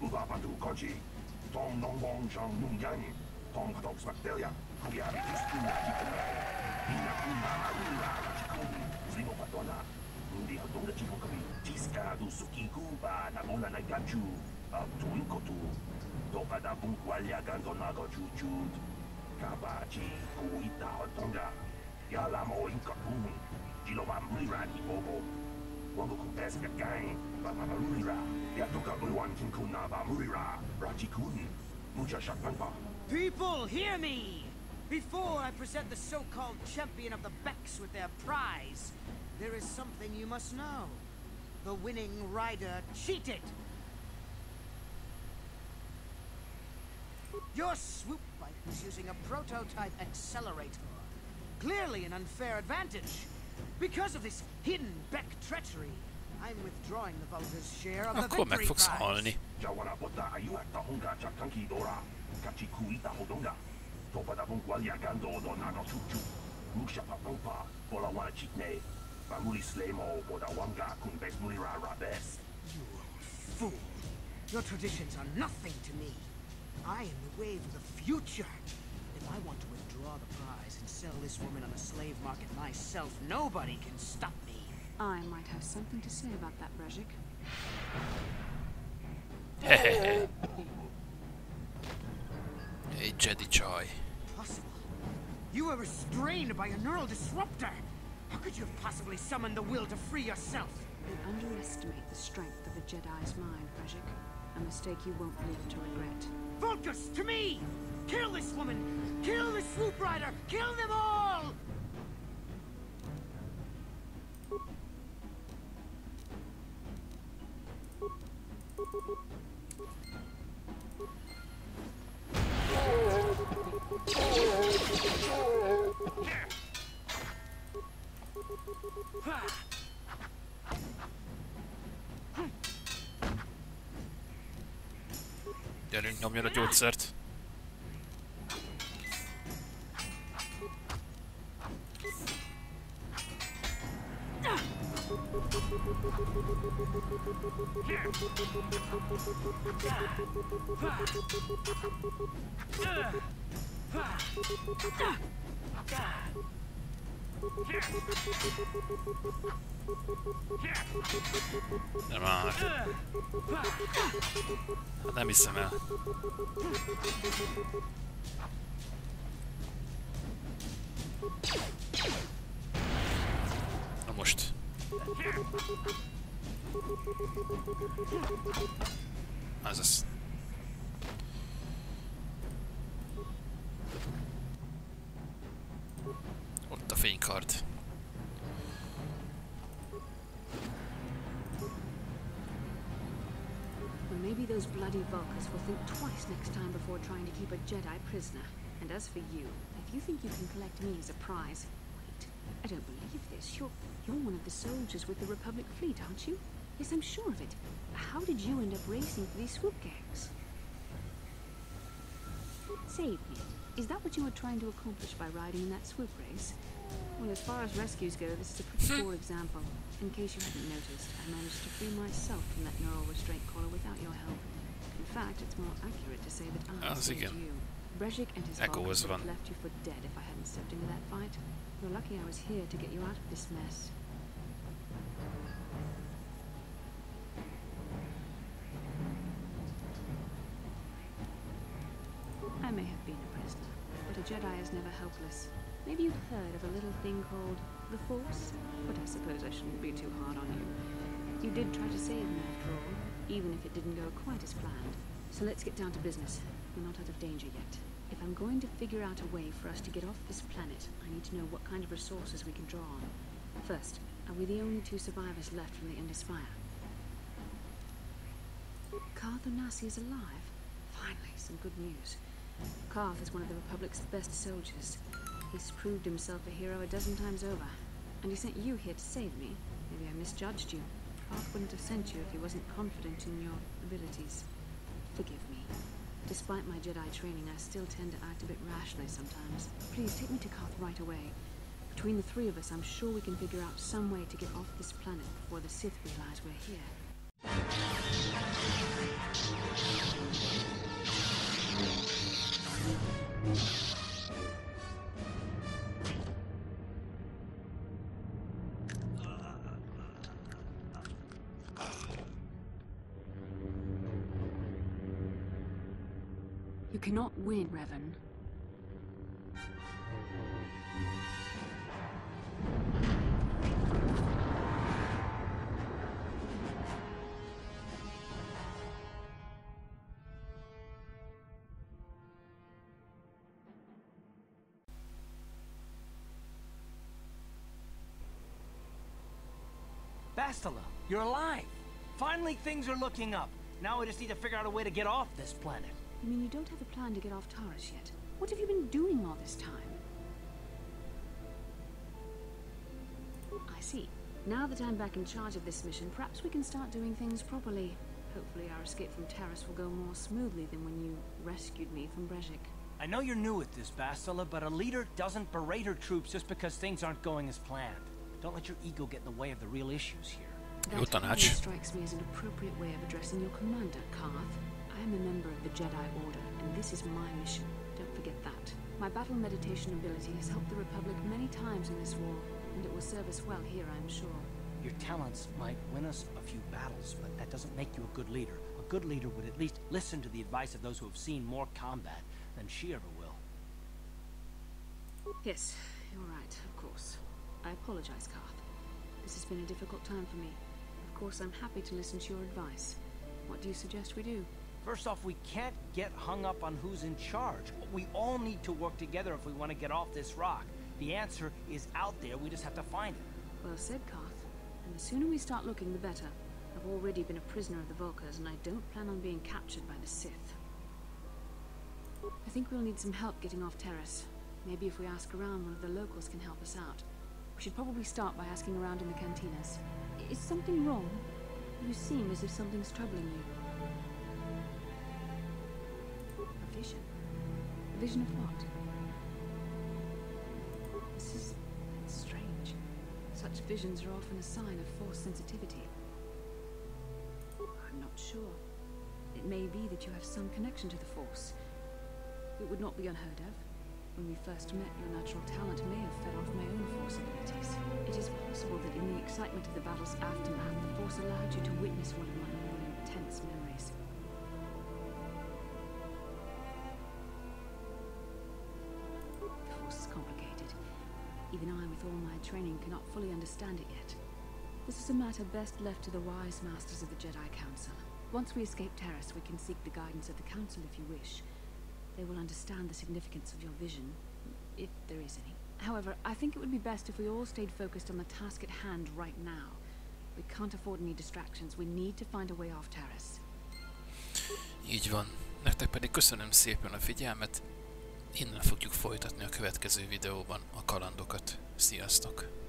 Speaker 16: Ubapatu Koji, Tong Nong Wong Shang Nung Yang, Tong Tok Smakdelia, Kuya Biskuna Kikuna, Nina Kuna Marula Chikuni, Zimo Patona, Ndi Hadonga Chikokami, Jiska du Suki Kuba, Namona Nagachu, Abtuinkotu, Topada Bunkwalia Gandonago Chuchut, Kabachi, Kuita Hadonga, Yalamo Inkapun, Jiloba Mrirani Bobo. Wango kumpeska gang, Bamarurira, Yatoka Uwan Kinkuna Bamurira, Rajikun, Muja Shakpanpa.
Speaker 2: People, hear me! Before I present the so-called champion of the Becks with their prize, there is something you must know. The winning rider cheated! Your swoop bike was using a prototype accelerator. Clearly an unfair advantage. Because of this hidden Beck treachery, I'm withdrawing the Vulgar's share of the
Speaker 1: Akkor meg
Speaker 2: victory
Speaker 1: fogsz
Speaker 2: prize.
Speaker 1: halni.
Speaker 16: Jawana Bota Ayuata Honga Chakanki Dora, Kachikuita Hodonga, Topada Bunkwalia Gando Donago Chuchu, Mushapa Pompa, Bolawana Chitne, Bamuri Slemo, Bodawanga, Kunbes Murira Rabes.
Speaker 2: You fool! Your traditions are nothing to me. I am the wave of the future. If I want to withdraw the prize and sell this woman on the slave market myself, nobody can stop me.
Speaker 12: I might have something to say about that, Brejik.
Speaker 1: Hey, Jedi Chai.
Speaker 2: Possible. You were restrained by a neural disruptor. How could you have possibly summoned the will to free yourself?
Speaker 12: You underestimate the strength of a Jedi's mind, Brejik. A mistake you won't live to regret.
Speaker 2: Vulcus, to me! Kill this woman! Kill the swoop rider! Kill them all!
Speaker 1: Gyerünk, nyomjon a gyógyszert. De már. Hát nem hiszem el. Na most. Azaz. Ott a fénykard.
Speaker 12: Well, maybe those bloody Vulkars will think twice next time before trying to keep a Jedi prisoner. And as for you, if you think you can collect me as a prize... Wait, I don't believe this. You're one of the soldiers with the Republic fleet, aren't you? Yes, I'm sure of it. How did you end up racing for these swoop gangs? Save me. Is that what you were trying to accomplish by riding in that swoop race? Well, as far as rescues go, this is a pretty poor example. In case you hadn't noticed, I managed to free myself from that neural restraint collar without your help. In fact, it's more accurate to say that I saved you. Brezhik and his Vulkars would have left you for dead if I hadn't stepped into that fight. You're lucky I was here to get you out of this mess. I may have been a prisoner, but a Jedi is never helpless. Maybe you've heard of a little thing called the Force? But I suppose I shouldn't be too hard on you. You did try to save me after all, even if it didn't go quite as planned. So let's get down to business. We're not out of danger yet. If I'm going to figure out a way for us to get off this planet, I need to know what kind of resources we can draw on. First, are we the only two survivors left from the Endless Fire? Karth Onasi is alive. Finally, some good news. Karth is one of the Republic's best soldiers. He's proved himself a hero a dozen times over. And he sent you here to save me. Maybe I misjudged you. Karth wouldn't have sent you if he wasn't confident in your abilities. Forgive me. Despite my Jedi training, I still tend to act a bit rashly sometimes. Please take me to Karth right away. Between the three of us, I'm sure we can figure out some way to get off this planet before the Sith realize we're here. You cannot win, Revan.
Speaker 3: Bastila, you're alive! Finally, things are looking up. Now we just need to figure out a way to get off this planet.
Speaker 12: You mean you don't have a plan to get off Taris yet? What have you been doing all this time? I see. Now that I'm back in charge of this mission, perhaps we can start doing things properly. Hopefully our escape from Taris will go more smoothly than when you rescued me from Brezhik.
Speaker 3: I know you're new at this, Bastila, but a leader doesn't berate her troops just because things aren't going as planned. Don't let your ego get in the way of the real issues here.
Speaker 12: That strikes me as an appropriate way of addressing your commander, Karth. I am a member of the Jedi Order, and this is my mission. Don't forget that. My battle meditation ability has helped the Republic many times in this war, and it will serve us well here, I'm sure.
Speaker 3: Your talents might win us a few battles, but that doesn't make you a good leader. A good leader would at least listen to the advice of those who have seen more combat than she ever will.
Speaker 12: Yes, you're right, of course. I apologize, Karth. This has been a difficult time for me. Of course, I'm happy to listen to your advice. What do you suggest we do?
Speaker 3: First off, we can't get hung up on who's in charge. We all need to work together if we want to get off this rock. The answer is out there, we just have to find it.
Speaker 12: Well said, Karth. And the sooner we start looking, the better. I've already been a prisoner of the Vulkars, and I don't plan on being captured by the Sith. I think we'll need some help getting off Taris. Maybe if we ask around, one of the locals can help us out. We should probably start by asking around in the cantinas. Is something wrong? You seem as if something's troubling you. vision. A vision of what? This is strange. Such visions are often a sign of force sensitivity. I'm not sure. It may be that you have some connection to the force. It would not be unheard of. When we first met, your natural talent may have fed off my own force abilities. It is possible that in the excitement of the battle's aftermath, the force allowed you to witness one of my more intense memories. The force is complicated. Even I, with all my training, cannot fully understand it yet. This is a matter best left to the wise masters of the Jedi Council. Once we escape Taris, we can seek the guidance of the Council if you wish. They will understand the significance of your vision, if there is any. However, I think it would be best if we all stayed focused on the task at hand right now. We can't afford any distractions. We need to find a way off Taris.
Speaker 1: Így van. Nektek pedig köszönöm szépen a figyelmet. Innen fogjuk folytatni a következő videóban a kalandokat. Sziasztok!